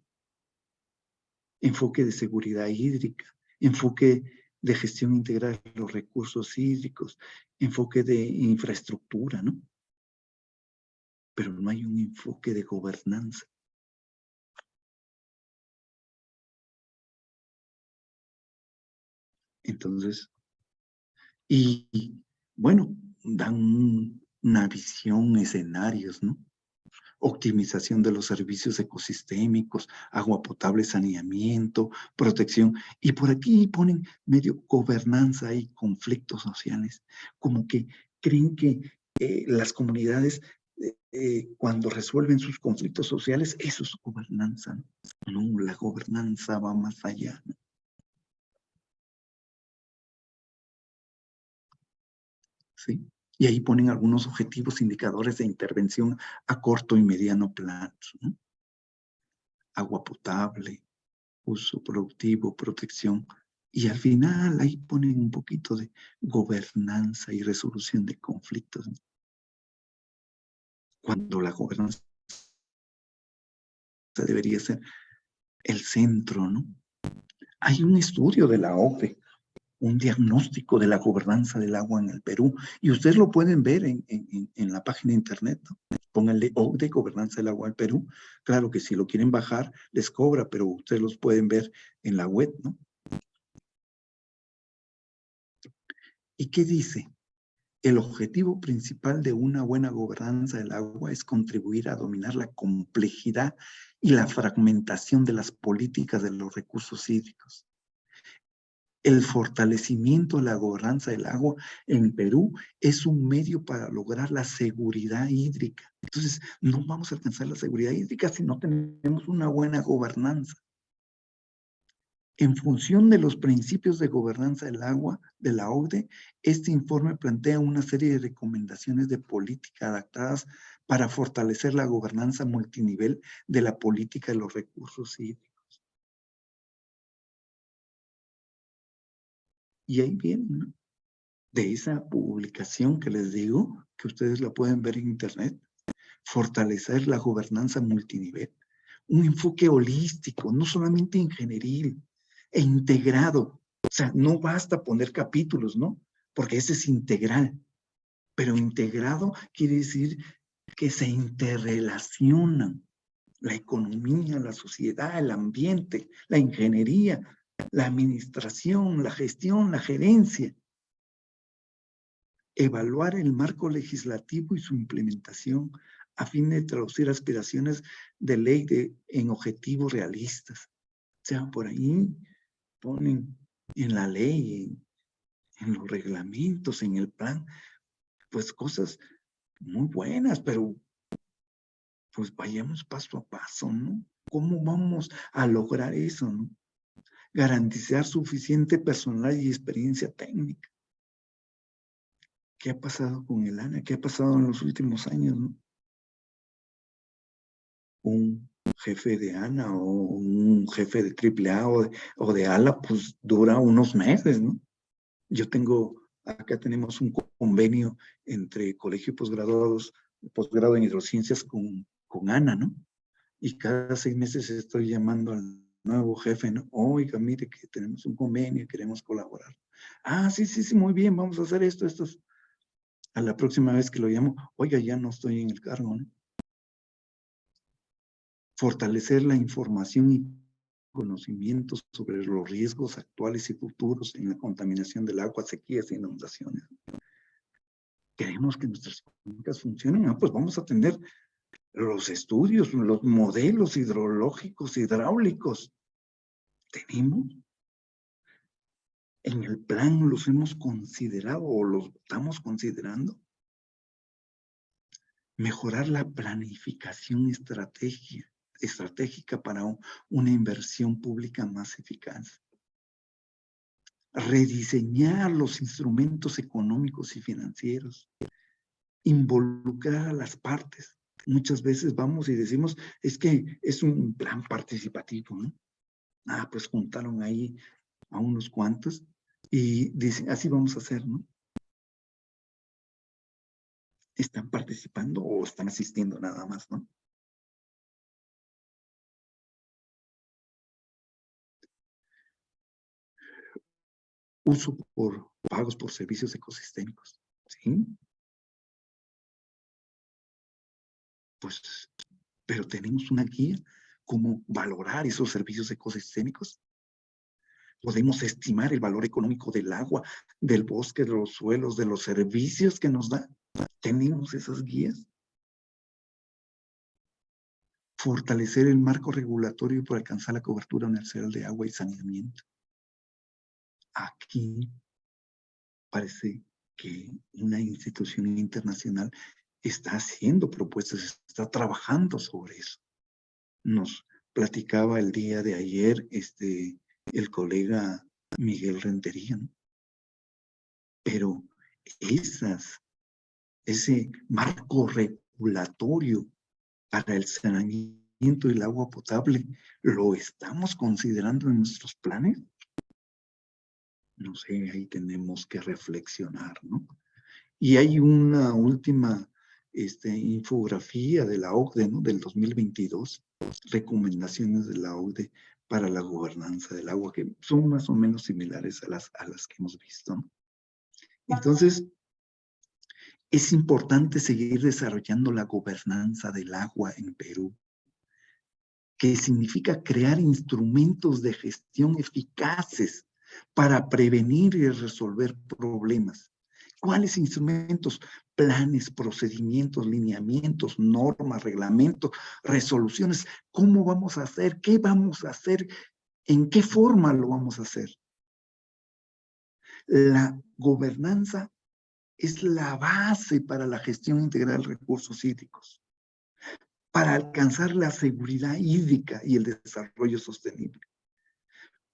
enfoque de seguridad hídrica, enfoque de gestión integral de los recursos hídricos, enfoque de infraestructura, ¿no? Pero no hay un enfoque de gobernanza. Entonces, y bueno, dan una visión, escenarios, ¿no? Optimización de los servicios ecosistémicos, agua potable, saneamiento, protección. Y por aquí ponen medio gobernanza y conflictos sociales, como que creen que las comunidades cuando resuelven sus conflictos sociales, eso es gobernanza. No, la gobernanza va más allá, ¿no? ¿Sí? Y ahí ponen algunos objetivos, indicadores de intervención a corto y mediano plazo, ¿no? Agua potable, uso productivo, protección. Y al final ahí ponen un poquito de gobernanza y resolución de conflictos, ¿no? Cuando la gobernanza debería ser el centro, ¿no? Hay un estudio de la OCDE, un diagnóstico de la gobernanza del agua en el Perú, y ustedes lo pueden ver en la página de internet, ¿no? Pónganle OCDE, Gobernanza del Agua del Perú. Claro que si lo quieren bajar, les cobra, pero ustedes los pueden ver en la web, ¿no? ¿Y qué dice? El objetivo principal de una buena gobernanza del agua es contribuir a dominar la complejidad y la fragmentación de las políticas de los recursos hídricos. El fortalecimiento de la gobernanza del agua en Perú es un medio para lograr la seguridad hídrica. Entonces, no vamos a alcanzar la seguridad hídrica si no tenemos una buena gobernanza. En función de los principios de gobernanza del agua de la OCDE, este informe plantea una serie de recomendaciones de política adaptadas para fortalecer la gobernanza multinivel de la política de los recursos hídricos. Y ahí viene, ¿no? De esa publicación que les digo, que ustedes la pueden ver en internet, fortalecer la gobernanza multinivel, un enfoque holístico, no solamente ingenieril, e integrado. O sea, no basta poner capítulos, ¿no? Porque ese es integral. Pero integrado quiere decir que se interrelacionan la economía, la sociedad, el ambiente, la ingeniería, la administración, la gestión, la gerencia. Evaluar el marco legislativo y su implementación a fin de traducir aspiraciones de ley en objetivos realistas. O sea, por ahí ponen en la ley, en los reglamentos, en el plan, pues cosas muy buenas, pero pues vayamos paso a paso, ¿no? ¿Cómo vamos a lograr eso, no? Garantizar suficiente personal y experiencia técnica. ¿Qué ha pasado con el ANA? ¿Qué ha pasado en los últimos años, no? Un jefe de ANA o un jefe de AAA o de ALA, pues dura unos meses, ¿no? Acá tenemos un convenio entre colegio y posgrado en hidrociencias con ANA, ¿no? Y cada 6 meses estoy llamando al nuevo jefe, ¿no? Oiga, mire que tenemos un convenio, queremos colaborar. Ah, sí, muy bien, vamos a hacer esto. A la próxima vez que lo llamo, oiga, ya no estoy en el cargo, ¿no? Fortalecer la información y conocimientos sobre los riesgos actuales y futuros en la contaminación del agua, sequías e inundaciones. Queremos que nuestras cuencas funcionen, pues vamos a tener los estudios, los modelos hidrológicos, hidráulicos. Tenemos. En el plan los hemos considerado o los estamos considerando. Mejorar la planificación estratégica para una inversión pública más eficaz. Rediseñar los instrumentos económicos y financieros. Involucrar a las partes. Muchas veces vamos y decimos, es que es un plan participativo, ¿no? Ah, pues juntaron ahí a unos cuantos y dicen, así vamos a hacer, ¿no? ¿Están participando o están asistiendo nada más, no? Uso por pagos por servicios ecosistémicos, ¿sí? Pues, pero tenemos una guía, cómo valorar esos servicios ecosistémicos. Podemos estimar el valor económico del agua, del bosque, de los suelos, de los servicios que nos da. Tenemos esas guías. Fortalecer el marco regulatorio para alcanzar la cobertura universal de agua y saneamiento. Aquí parece que una institución internacional está haciendo propuestas, está trabajando sobre eso. Nos platicaba el día de ayer el colega Miguel Rentería, ¿no? Pero ese marco regulatorio para el saneamiento del agua potable, ¿lo estamos considerando en nuestros planes? No sé, ahí tenemos que reflexionar, ¿no? Y hay una última infografía de la OCDE, ¿no? Del 2022, recomendaciones de la OCDE para la gobernanza del agua, que son más o menos similares a las que hemos visto, ¿no? Entonces, es importante seguir desarrollando la gobernanza del agua en Perú, que significa crear instrumentos de gestión eficaces para prevenir y resolver problemas. ¿Cuáles instrumentos? Planes, procedimientos, lineamientos, normas, reglamentos, resoluciones. ¿Cómo vamos a hacer? ¿Qué vamos a hacer? ¿En qué forma lo vamos a hacer? La gobernanza es la base para la gestión integral de recursos hídricos, para alcanzar la seguridad hídrica y el desarrollo sostenible.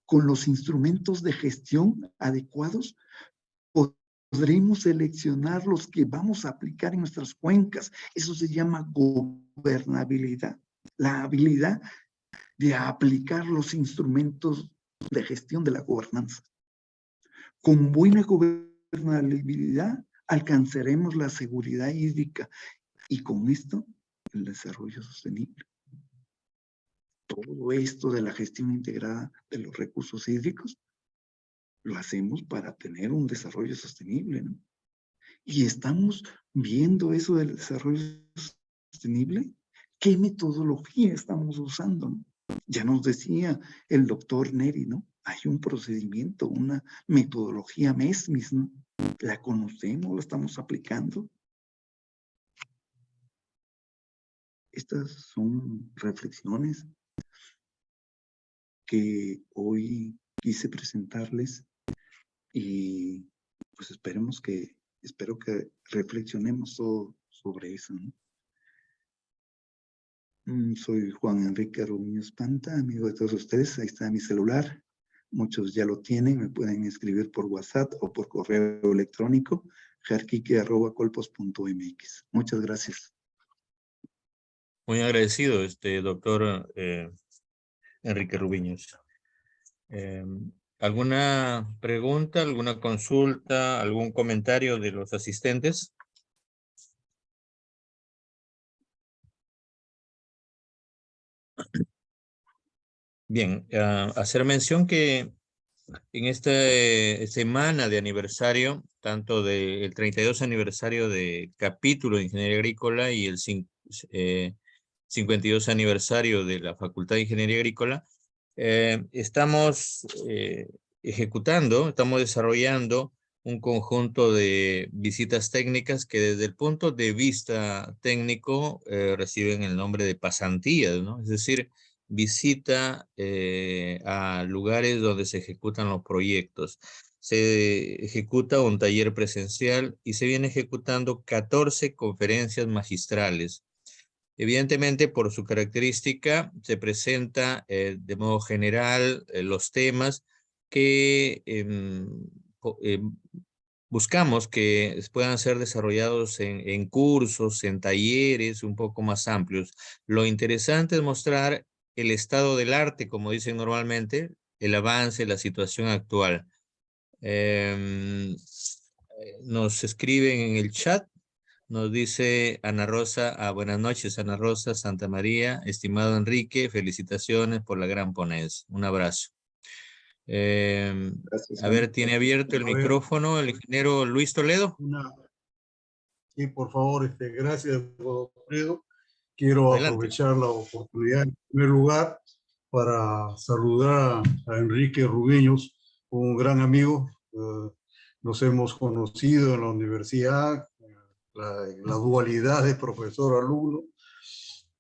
con los instrumentos de gestión adecuados, podremos seleccionar los que vamos a aplicar en nuestras cuencas. Eso se llama gobernabilidad, la habilidad de aplicar los instrumentos de gestión de la gobernanza. Con buena gobernabilidad alcanzaremos la seguridad hídrica y con esto el desarrollo sostenible. Todo esto de la gestión integrada de los recursos hídricos lo hacemos para tener un desarrollo sostenible, ¿no? Y estamos viendo eso del desarrollo sostenible. ¿Qué metodología estamos usando, no? Ya nos decía el doctor Neri, ¿no? Hay un procedimiento, una metodología MESMIS, ¿no? ¿La conocemos? ¿La estamos aplicando? Estas son reflexiones que hoy quise presentarles y pues espero que reflexionemos todo sobre eso, ¿no? Soy Juan Enrique Rubiños Panta, amigo de todos ustedes. Ahí está mi celular. Muchos ya lo tienen, me pueden escribir por WhatsApp o por correo electrónico, jarquique@colpos.mx. Muchas gracias. Muy agradecido, doctor Enrique Rubiños. ¿Alguna pregunta, alguna consulta, algún comentario de los asistentes? Bien, hacer mención que en esta semana de aniversario, tanto del 32 aniversario de capítulo de Ingeniería Agrícola y el 52 aniversario de la Facultad de Ingeniería Agrícola, estamos estamos desarrollando un conjunto de visitas técnicas que desde el punto de vista técnico reciben el nombre de pasantías, ¿no? Es decir, visita a lugares donde se ejecutan los proyectos. Se ejecuta un taller presencial y se viene ejecutando 14 conferencias magistrales. Evidentemente, por su característica, se presenta de modo general los temas que buscamos que puedan ser desarrollados en cursos, en talleres un poco más amplios. Lo interesante es mostrar el estado del arte, como dicen normalmente, el avance, la situación actual. Nos escriben en el chat, nos dice Ana Rosa, buenas noches Ana Rosa, Santa María, estimado Enrique, felicitaciones por la gran ponencia. Un abrazo. Gracias, A ver, tiene abierto el micrófono el ingeniero Luis Toledo. Sí, por favor, gracias, Godofredo. Quiero aprovechar la oportunidad, en primer lugar, para saludar a Enrique Rubiños, un gran amigo. Nos hemos conocido en la universidad, la dualidad de profesor-alumno.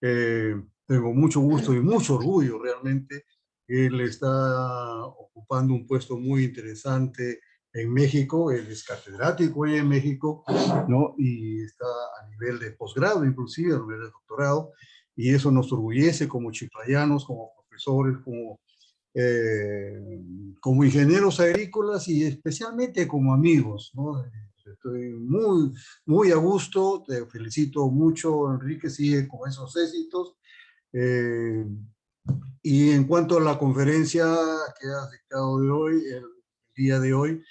Tengo mucho gusto y mucho orgullo realmente. Él está ocupando un puesto muy interesante en México. Él es catedrático en México, ¿no? Y está a nivel de posgrado, inclusive a nivel de doctorado. Y eso nos orgullece como chiclayanos, como profesores, como ingenieros agrícolas y especialmente como amigos, ¿no? Estoy muy, muy a gusto, te felicito mucho, Enrique, sigue con esos éxitos. Y en cuanto a la conferencia que has dictado de hoy, el día de hoy,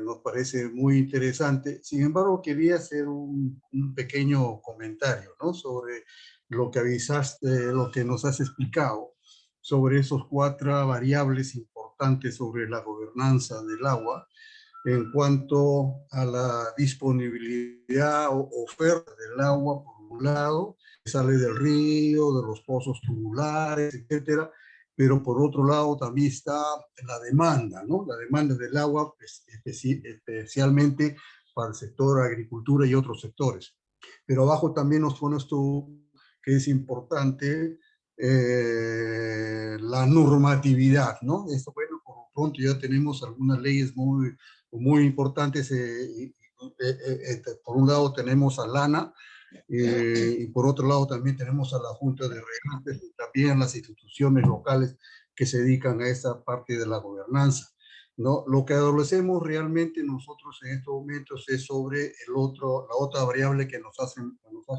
nos parece muy interesante. Sin embargo, quería hacer un pequeño comentario, ¿no? Sobre lo que avisaste, lo que nos has explicado, sobre esos 4 variables importantes sobre la gobernanza del agua, en cuanto a la disponibilidad o oferta del agua, por un lado, que sale del río, de los pozos tubulares, etcétera, pero por otro lado también está la demanda, ¿no? La demanda del agua, especialmente para el sector agricultura y otros sectores. Pero abajo también nos pones tú que es importante la normatividad, ¿no? Esto, bueno, por lo pronto ya tenemos algunas leyes muy importantes. Por un lado tenemos a LANA, y por otro lado también tenemos a la Junta de Regantes y también las instituciones locales que se dedican a esta parte de la gobernanza, ¿no? Lo que adolecemos realmente nosotros en estos momentos es sobre la otra variable que nos has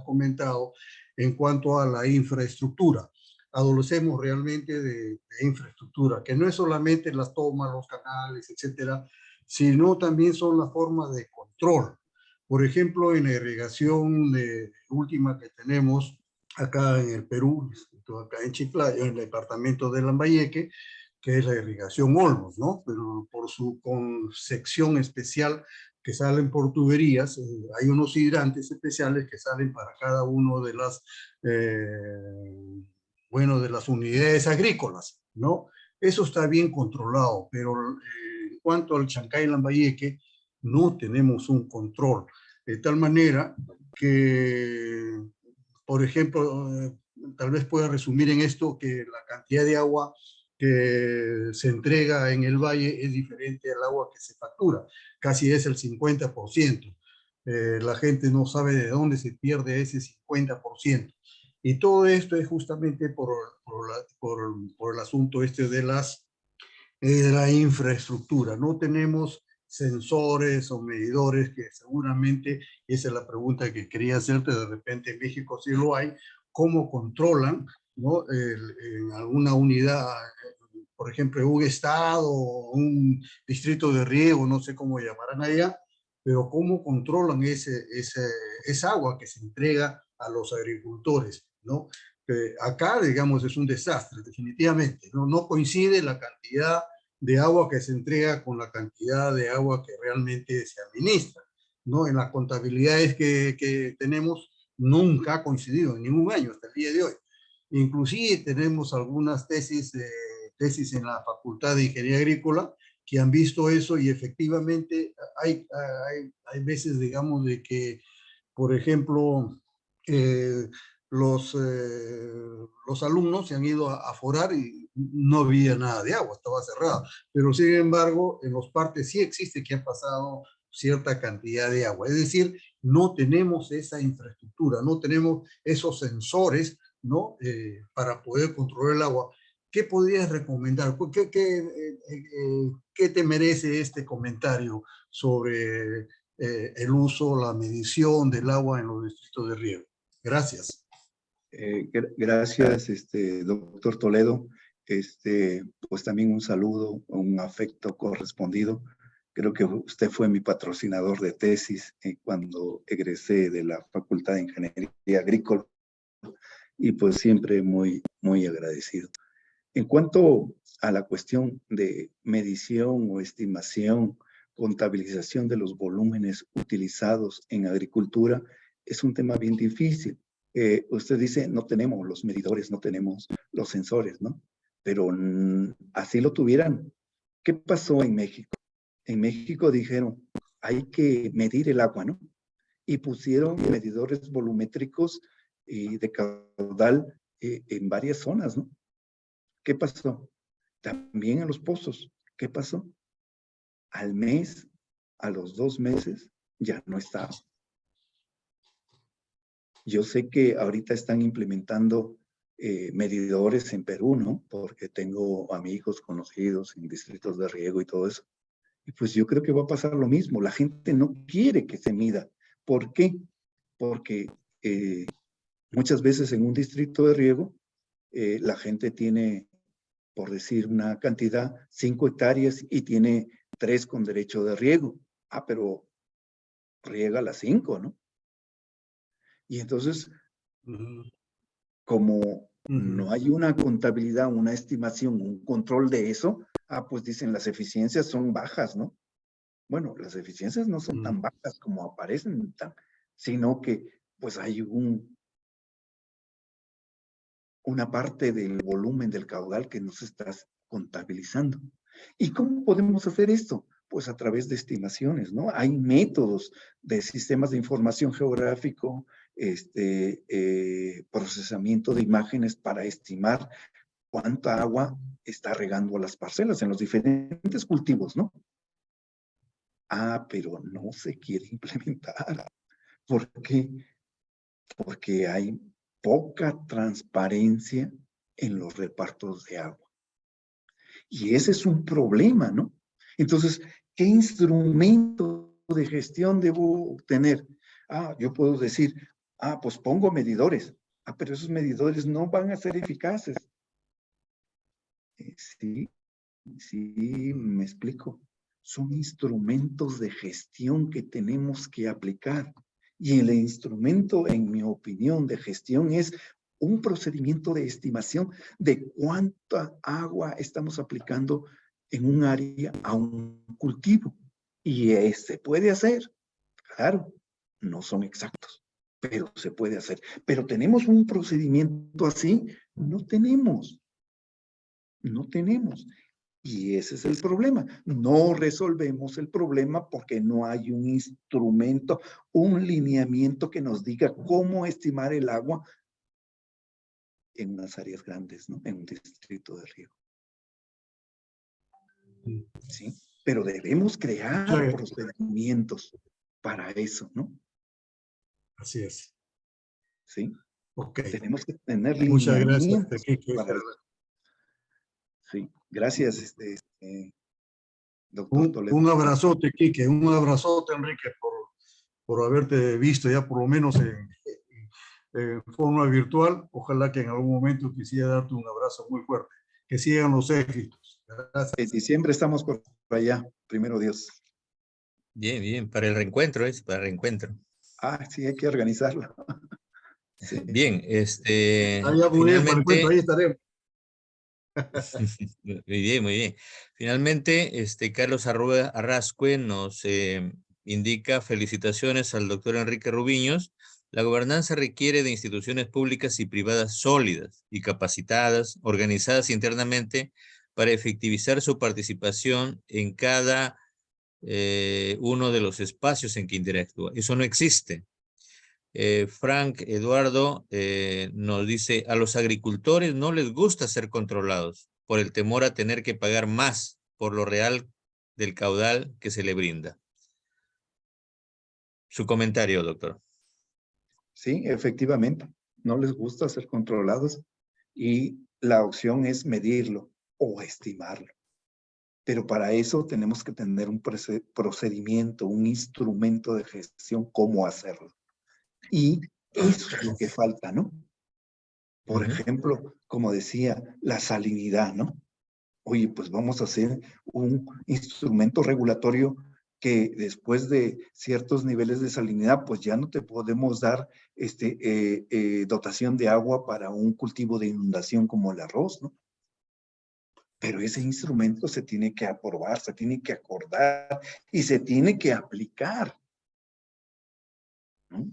comentado en cuanto a la infraestructura. Adolecemos realmente de infraestructura, que no es solamente las tomas, los canales, etcétera, sino también son las formas de control. Por ejemplo, en la irrigación última que tenemos acá en el Perú, acá en Chiclayo, en el departamento de Lambayeque, que es la irrigación Olmos, ¿no? Pero por su concepción especial que salen por tuberías, hay unos hidrantes especiales que salen para cada uno de las, de las unidades agrícolas, ¿no? Eso está bien controlado, pero en cuanto al Chancay Lambayeque, no tenemos un control, de tal manera que, por ejemplo, tal vez pueda resumir en esto que la cantidad de agua que se entrega en el valle es diferente al agua que se factura, casi es el 50%. La gente no sabe de dónde se pierde ese 50%. Y todo esto es justamente por el asunto este de la infraestructura. No tenemos sensores o medidores que seguramente, esa es la pregunta que quería hacerte, de repente en México sí lo hay, cómo controlan, ¿no? En alguna unidad, por ejemplo, un estado, un distrito de riego, no sé cómo llamarán allá, pero cómo controlan esa agua que se entrega a los agricultores, ¿no? Acá, digamos, es un desastre, definitivamente, ¿no? No coincide la cantidad de agua que se entrega con la cantidad de agua que realmente se administra, ¿no? En las contabilidades que tenemos nunca ha coincidido en ningún año hasta el día de hoy. Inclusive tenemos algunas tesis en la Facultad de Ingeniería Agrícola que han visto eso y efectivamente hay veces, digamos, de que, por ejemplo, eh, los alumnos se han ido a forar y no había nada de agua, estaba cerrado. Pero sin embargo, en los partes sí existe que ha pasado cierta cantidad de agua. Es decir, no tenemos esa infraestructura, no tenemos esos sensores, ¿no? Para poder controlar el agua. ¿Qué podrías recomendar? ¿Qué te merece este comentario sobre el uso, la medición del agua en los distritos de riego? Gracias. Gracias, doctor Toledo. Pues también un saludo, un afecto correspondido. Creo que usted fue mi patrocinador de tesis cuando egresé de la Facultad de Ingeniería Agrícola y pues siempre muy, muy agradecido. En cuanto a la cuestión de medición o estimación, contabilización de los volúmenes utilizados en agricultura, es un tema bien difícil. Usted dice, no tenemos los medidores, no tenemos los sensores, ¿no? Pero así lo tuvieran. ¿Qué pasó en México? En México dijeron, hay que medir el agua, ¿no? Y pusieron medidores volumétricos y de caudal en varias zonas, ¿no? ¿Qué pasó? También en los pozos. ¿Qué pasó? Al mes, a los 2 meses, ya no estaba. Yo sé que ahorita están implementando medidores en Perú, ¿no? Porque tengo amigos conocidos en distritos de riego y todo eso. Y pues yo creo que va a pasar lo mismo. La gente no quiere que se mida. ¿Por qué? Porque muchas veces en un distrito de riego, la gente tiene, por decir una cantidad, 5 hectáreas y tiene 3 con derecho de riego. Ah, pero riega las 5, ¿no? Y entonces, como no hay una contabilidad, una estimación, un control de eso, pues dicen las eficiencias son bajas, ¿no? Bueno, las eficiencias no son tan bajas como aparecen, sino que pues hay una parte del volumen del caudal que no se está contabilizando. ¿Y cómo podemos hacer esto? Pues a través de estimaciones, ¿no? Hay métodos de sistemas de información geográfico, procesamiento de imágenes para estimar cuánta agua está regando a las parcelas en los diferentes cultivos, ¿no? Pero no se quiere implementar. ¿Por qué? Porque hay poca transparencia en los repartos de agua. Y ese es un problema, ¿no? Entonces, ¿qué instrumento de gestión debo tener? Yo puedo decir, pues pongo medidores. Pero esos medidores no van a ser eficaces. Sí, me explico. Son instrumentos de gestión que tenemos que aplicar. Y el instrumento, en mi opinión, de gestión es un procedimiento de estimación de cuánta agua estamos aplicando en un área a un cultivo. Y se puede hacer, claro, no son exactos, pero se puede hacer. Pero ¿tenemos un procedimiento así? No tenemos. No tenemos. Y ese es el problema. No resolvemos el problema porque no hay un instrumento, un lineamiento que nos diga cómo estimar el agua en unas áreas grandes, ¿no? En un distrito de riego. ¿Sí? Pero debemos crear procedimientos para eso, ¿no? Así es. ¿Sí? Ok. Tenemos que tener Muchas lineamientos gracias, para eso. Sí, gracias, doctor Toledo. Un abrazote, Quique, un abrazote, Enrique, por haberte visto ya por lo menos en forma virtual. Ojalá que en algún momento quisiera darte un abrazo muy fuerte. Que sigan los éxitos. Gracias. En diciembre estamos por allá, primero Dios. Bien, bien, para el reencuentro, para el reencuentro. Sí, hay que organizarlo. Sí. Bien, finalmente, ahí estaremos. Muy bien, muy bien. Finalmente, Carlos Arrascue nos indica felicitaciones al doctor Enrique Rubiños. La gobernanza requiere de instituciones públicas y privadas sólidas y capacitadas, organizadas internamente para efectivizar su participación en cada uno de los espacios en que interactúa. Eso no existe. Frank Eduardo nos dice, a los agricultores no les gusta ser controlados por el temor a tener que pagar más por lo real del caudal que se le brinda. Su comentario, doctor. Sí, efectivamente, no les gusta ser controlados y la opción es medirlo o estimarlo. Pero para eso tenemos que tener un procedimiento, un instrumento de gestión, cómo hacerlo. Y eso es lo que falta, ¿no? Por ejemplo, como decía, la salinidad, ¿no? Oye, pues vamos a hacer un instrumento regulatorio que después de ciertos niveles de salinidad, pues ya no te podemos dar dotación de agua para un cultivo de inundación como el arroz, ¿no? Pero ese instrumento se tiene que aprobar, se tiene que acordar y se tiene que aplicar, ¿no?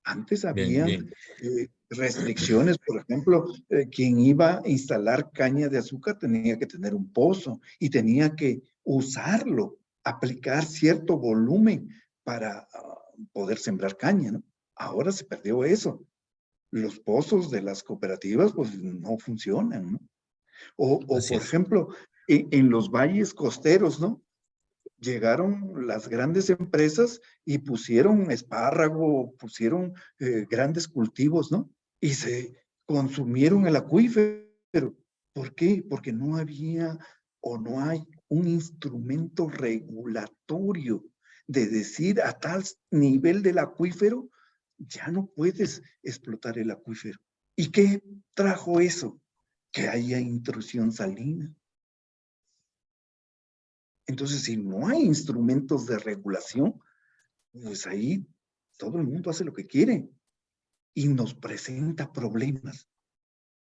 Antes había restricciones, por ejemplo, quien iba a instalar caña de azúcar tenía que tener un pozo y tenía que usarlo, aplicar cierto volumen para poder sembrar caña, ¿no? Ahora se perdió eso. Los pozos de las cooperativas pues no funcionan, ¿no? O por ejemplo, en los valles costeros, ¿no? Llegaron las grandes empresas y pusieron espárrago, pusieron grandes cultivos, ¿no? Y se consumieron el acuífero. ¿Por qué? Porque no había o no hay un instrumento regulatorio de decir a tal nivel del acuífero, ya no puedes explotar el acuífero. ¿Y qué trajo eso? Que haya intrusión salina. Entonces, si no hay instrumentos de regulación, pues ahí todo el mundo hace lo que quiere y nos presenta problemas.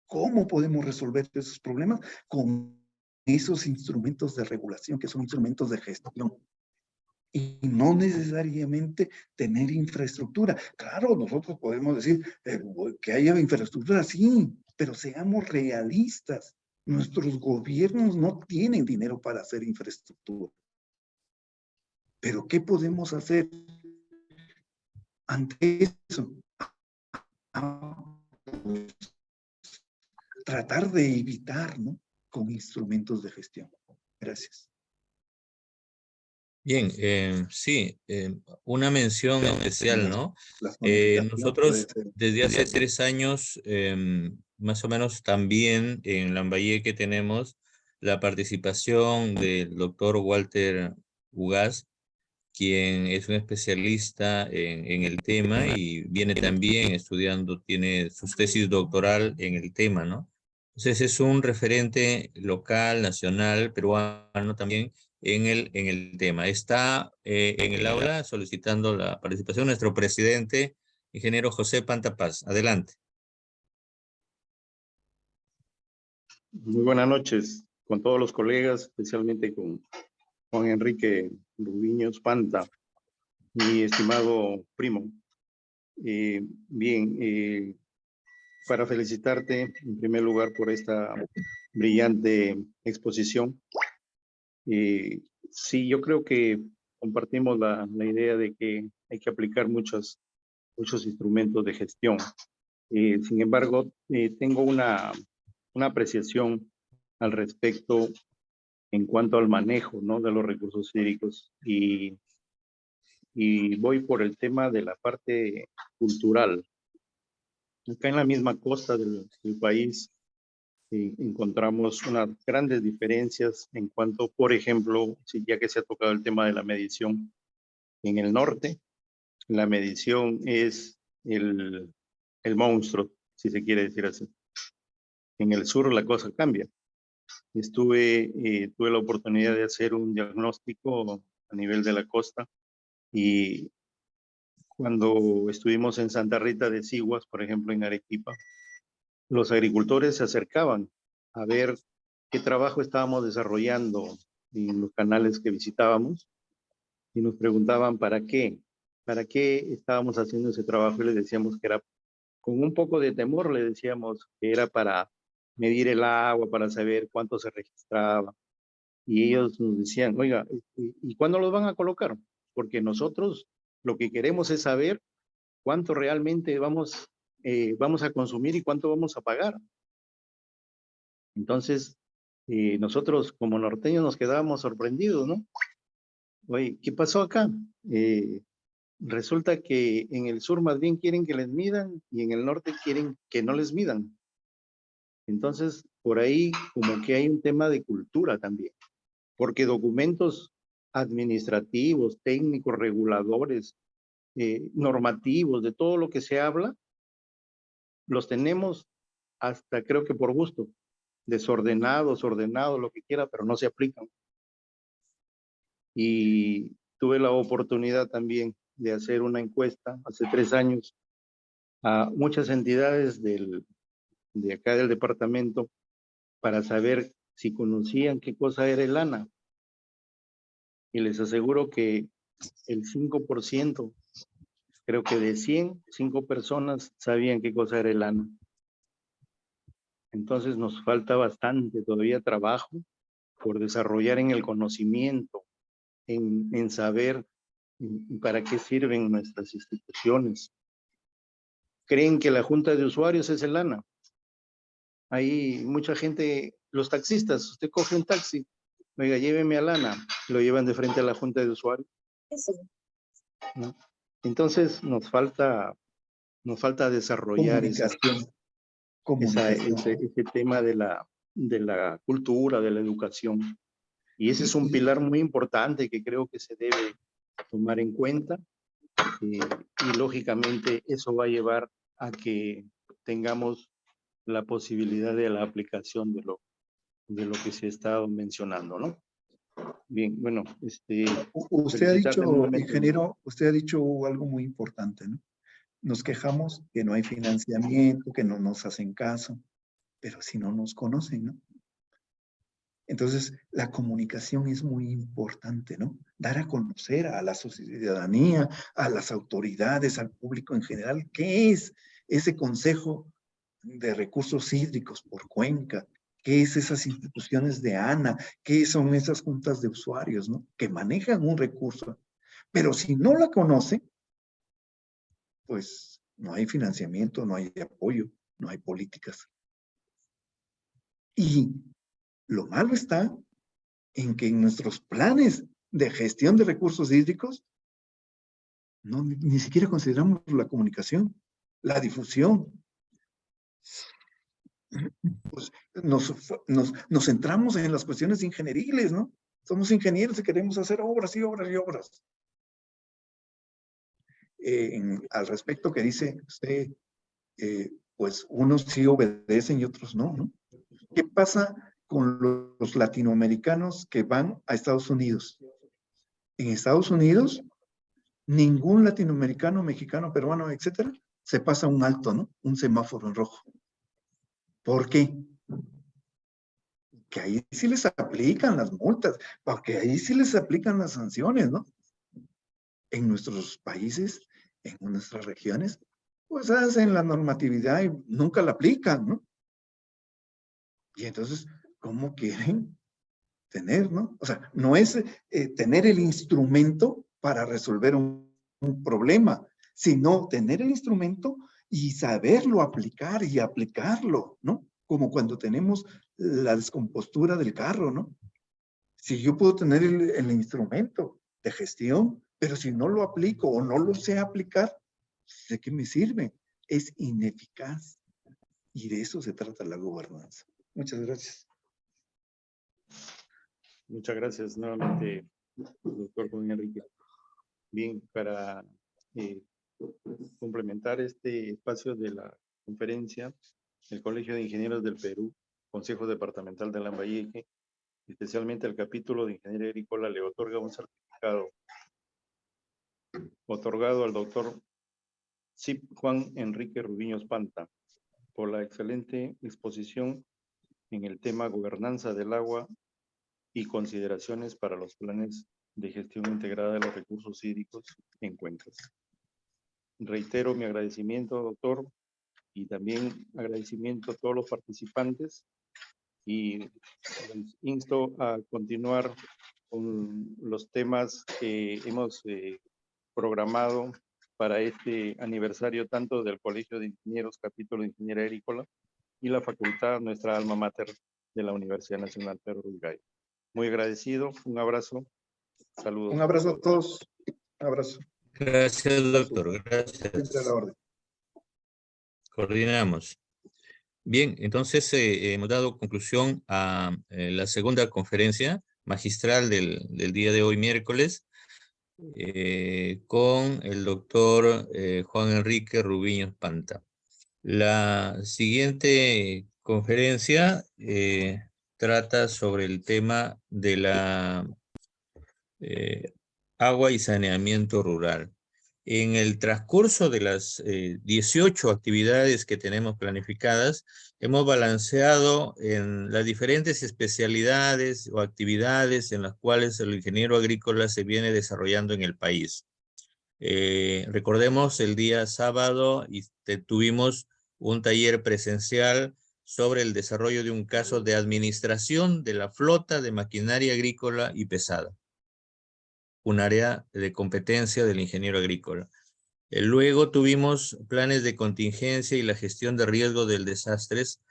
¿Cómo podemos resolver esos problemas? Con esos instrumentos de regulación, que son instrumentos de gestión. Y no necesariamente tener infraestructura. Claro, nosotros podemos decir que haya infraestructura, sí, pero seamos realistas. Nuestros gobiernos no tienen dinero para hacer infraestructura. Pero ¿qué podemos hacer ante eso? Tratar de evitar, ¿no? Con instrumentos de gestión. Gracias. Bien, sí, una mención especial, ¿no? Nosotros desde hace 3 años, más o menos también en Lambayeque tenemos la participación del doctor Walter Ugaz, quien es un especialista en el tema y viene también estudiando, tiene su tesis doctoral en el tema, ¿no? Entonces es un referente local, nacional, peruano también en el tema. Está en el aula solicitando la participación nuestro presidente, ingeniero José Pantapaz. Adelante. Muy buenas noches con todos los colegas, especialmente con Juan Enrique Rubiños Panta, mi estimado primo. Bien, para felicitarte en primer lugar por esta brillante exposición. Sí, yo creo que compartimos la idea de que hay que aplicar muchos instrumentos de gestión. Sin embargo, tengo una apreciación al respecto en cuanto al manejo, ¿no?, de los recursos hídricos, y voy por el tema de la parte cultural. Acá en la misma costa del país encontramos unas grandes diferencias en cuanto, por ejemplo, ya que se ha tocado el tema de la medición, en el norte la medición es el monstruo, si se quiere decir así. En el sur la cosa cambia. Tuve la oportunidad de hacer un diagnóstico a nivel de la costa, y cuando estuvimos en Santa Rita de Siguas, por ejemplo, en Arequipa, los agricultores se acercaban a ver qué trabajo estábamos desarrollando en los canales que visitábamos y nos preguntaban para qué estábamos haciendo ese trabajo, y les decíamos que era, con un poco de temor, le decíamos que era para medir el agua, para saber cuánto se registraba. Y ellos nos decían, oiga, ¿y cuándo los van a colocar? Porque nosotros lo que queremos es saber cuánto realmente vamos a consumir y cuánto vamos a pagar. Entonces, nosotros como norteños nos quedábamos sorprendidos, ¿no? Oye, ¿qué pasó acá? Resulta que en el sur más bien quieren que les midan y en el norte quieren que no les midan. Entonces, por ahí como que hay un tema de cultura también, porque documentos administrativos, técnicos, reguladores, normativos, de todo lo que se habla, los tenemos hasta creo que por gusto, desordenados, ordenados, lo que quiera, pero no se aplican. Y tuve la oportunidad también de hacer una encuesta hace 3 años a muchas entidades de acá del departamento para saber si conocían qué cosa era el ANA. Y les aseguro que el 5%, creo que de 100, 5 personas sabían qué cosa era el ANA. Entonces nos falta bastante todavía trabajo por desarrollar en el conocimiento, en saber para qué sirven nuestras instituciones. Creen que la junta de usuarios es el ANA. Hay mucha gente, los taxistas, usted coge un taxi, oiga, lléveme al ANA, lo llevan de frente a la junta de usuarios. Sí. ¿No? Entonces nos falta desarrollar ese tema de la cultura, de la educación. Y ese es un pilar muy importante que creo que se debe tomar en cuenta, y lógicamente eso va a llevar a que tengamos la posibilidad de la aplicación de lo que se ha estado mencionando, ¿no? Bien, bueno, usted ha dicho, ingeniero, usted ha dicho algo muy importante, ¿no? Nos quejamos que no hay financiamiento, que no nos hacen caso, pero si no nos conocen, ¿no? Entonces, la comunicación es muy importante, ¿no? Dar a conocer a la ciudadanía, a las autoridades, al público en general, qué es ese Consejo de Recursos Hídricos por Cuenca, qué es esas instituciones de ANA, qué son esas juntas de usuarios, ¿no? Que manejan un recurso. Pero si no la conoce, pues no hay financiamiento, no hay apoyo, no hay políticas. Y lo malo está en que en nuestros planes de gestión de recursos hídricos ni siquiera consideramos la comunicación, la difusión. Pues nos centramos en las cuestiones ingenieriles, ¿no? Somos ingenieros y queremos hacer obras y obras y obras. Al respecto que dice usted, pues unos sí obedecen y otros no, ¿no? ¿Qué pasa con los latinoamericanos que van a Estados Unidos? En Estados Unidos, ningún latinoamericano, mexicano, peruano, etcétera, se pasa un alto, ¿no? Un semáforo en rojo. ¿Por qué? Que ahí sí les aplican las multas, porque ahí sí les aplican las sanciones, ¿no? En nuestros países, en nuestras regiones, pues hacen la normatividad y nunca la aplican, ¿no? Y entonces, ¿cómo quieren tener, no? O sea, no es tener el instrumento para resolver un problema, sino tener el instrumento y saberlo aplicar y aplicarlo, ¿no? Como cuando tenemos la descompostura del carro, ¿no? Si yo puedo tener el instrumento de gestión, pero si no lo aplico o no lo sé aplicar, ¿de qué me sirve? Es ineficaz. Y de eso se trata la gobernanza. Muchas gracias. Muchas gracias nuevamente, doctor Juan Enrique. Bien, para complementar este espacio de la conferencia, el Colegio de Ingenieros del Perú, Consejo Departamental de Lambayeque, especialmente el capítulo de Ingeniería Agrícola, le otorga un certificado otorgado al doctor CIP Juan Enrique Rubiños Panta por la excelente exposición en el tema gobernanza del agua y consideraciones para los planes de gestión integrada de los recursos hídricos en cuencas. Reitero mi agradecimiento, doctor, y también agradecimiento a todos los participantes y les insto a continuar con los temas que hemos programado para este aniversario tanto del Colegio de Ingenieros, capítulo de Ingeniería Agrícola, y la facultad, nuestra alma mater de la Universidad Nacional Pedro Rugay. Muy agradecido, un abrazo, saludos. Un abrazo a todos, un abrazo. Gracias, doctor, gracias. Siempre a la orden. Coordinamos. Bien, entonces hemos dado conclusión a la segunda conferencia magistral del día de hoy, miércoles, con el doctor Juan Enrique Rubiños Panta. La siguiente conferencia trata sobre el tema de la agua y saneamiento rural. En el transcurso de las 18 actividades que tenemos planificadas, hemos balanceado en las diferentes especialidades o actividades en las cuales el ingeniero agrícola se viene desarrollando en el país. Recordemos el día sábado y tuvimos un taller presencial sobre el desarrollo de un caso de administración de la flota de maquinaria agrícola y pesada, un área de competencia del ingeniero agrícola. Luego tuvimos planes de contingencia y la gestión de riesgo de desastres,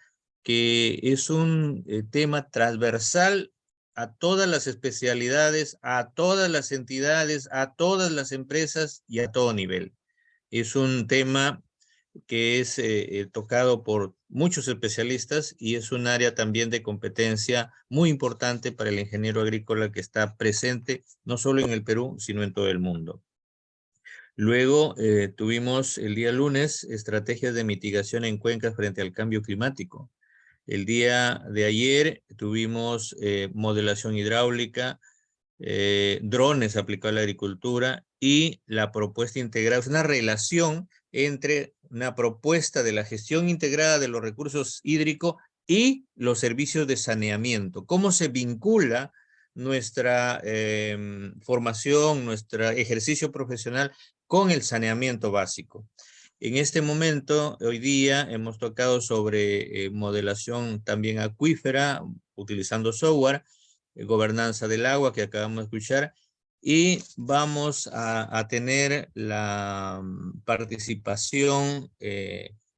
que es un tema transversal a todas las especialidades, a todas las entidades, a todas las empresas y a todo nivel. Es un tema que es tocado por muchos especialistas y es un área también de competencia muy importante para el ingeniero agrícola que está presente no solo en el Perú, sino en todo el mundo. Luego tuvimos el día lunes estrategias de mitigación en cuencas frente al cambio climático. El día de ayer tuvimos modelación hidráulica, drones aplicados a la agricultura y la propuesta integrada. Es una relación entre una propuesta de la gestión integrada de los recursos hídricos y los servicios de saneamiento. ¿Cómo se vincula nuestra formación, nuestro ejercicio profesional con el saneamiento básico? En este momento, hoy día, hemos tocado sobre modelación también acuífera, utilizando software, gobernanza del agua que acabamos de escuchar, y vamos a tener la participación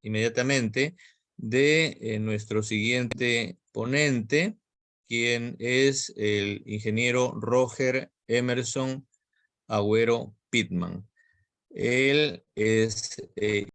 inmediatamente de nuestro siguiente ponente, quien es el ingeniero Roger Emerson Agüero Pittman. Él es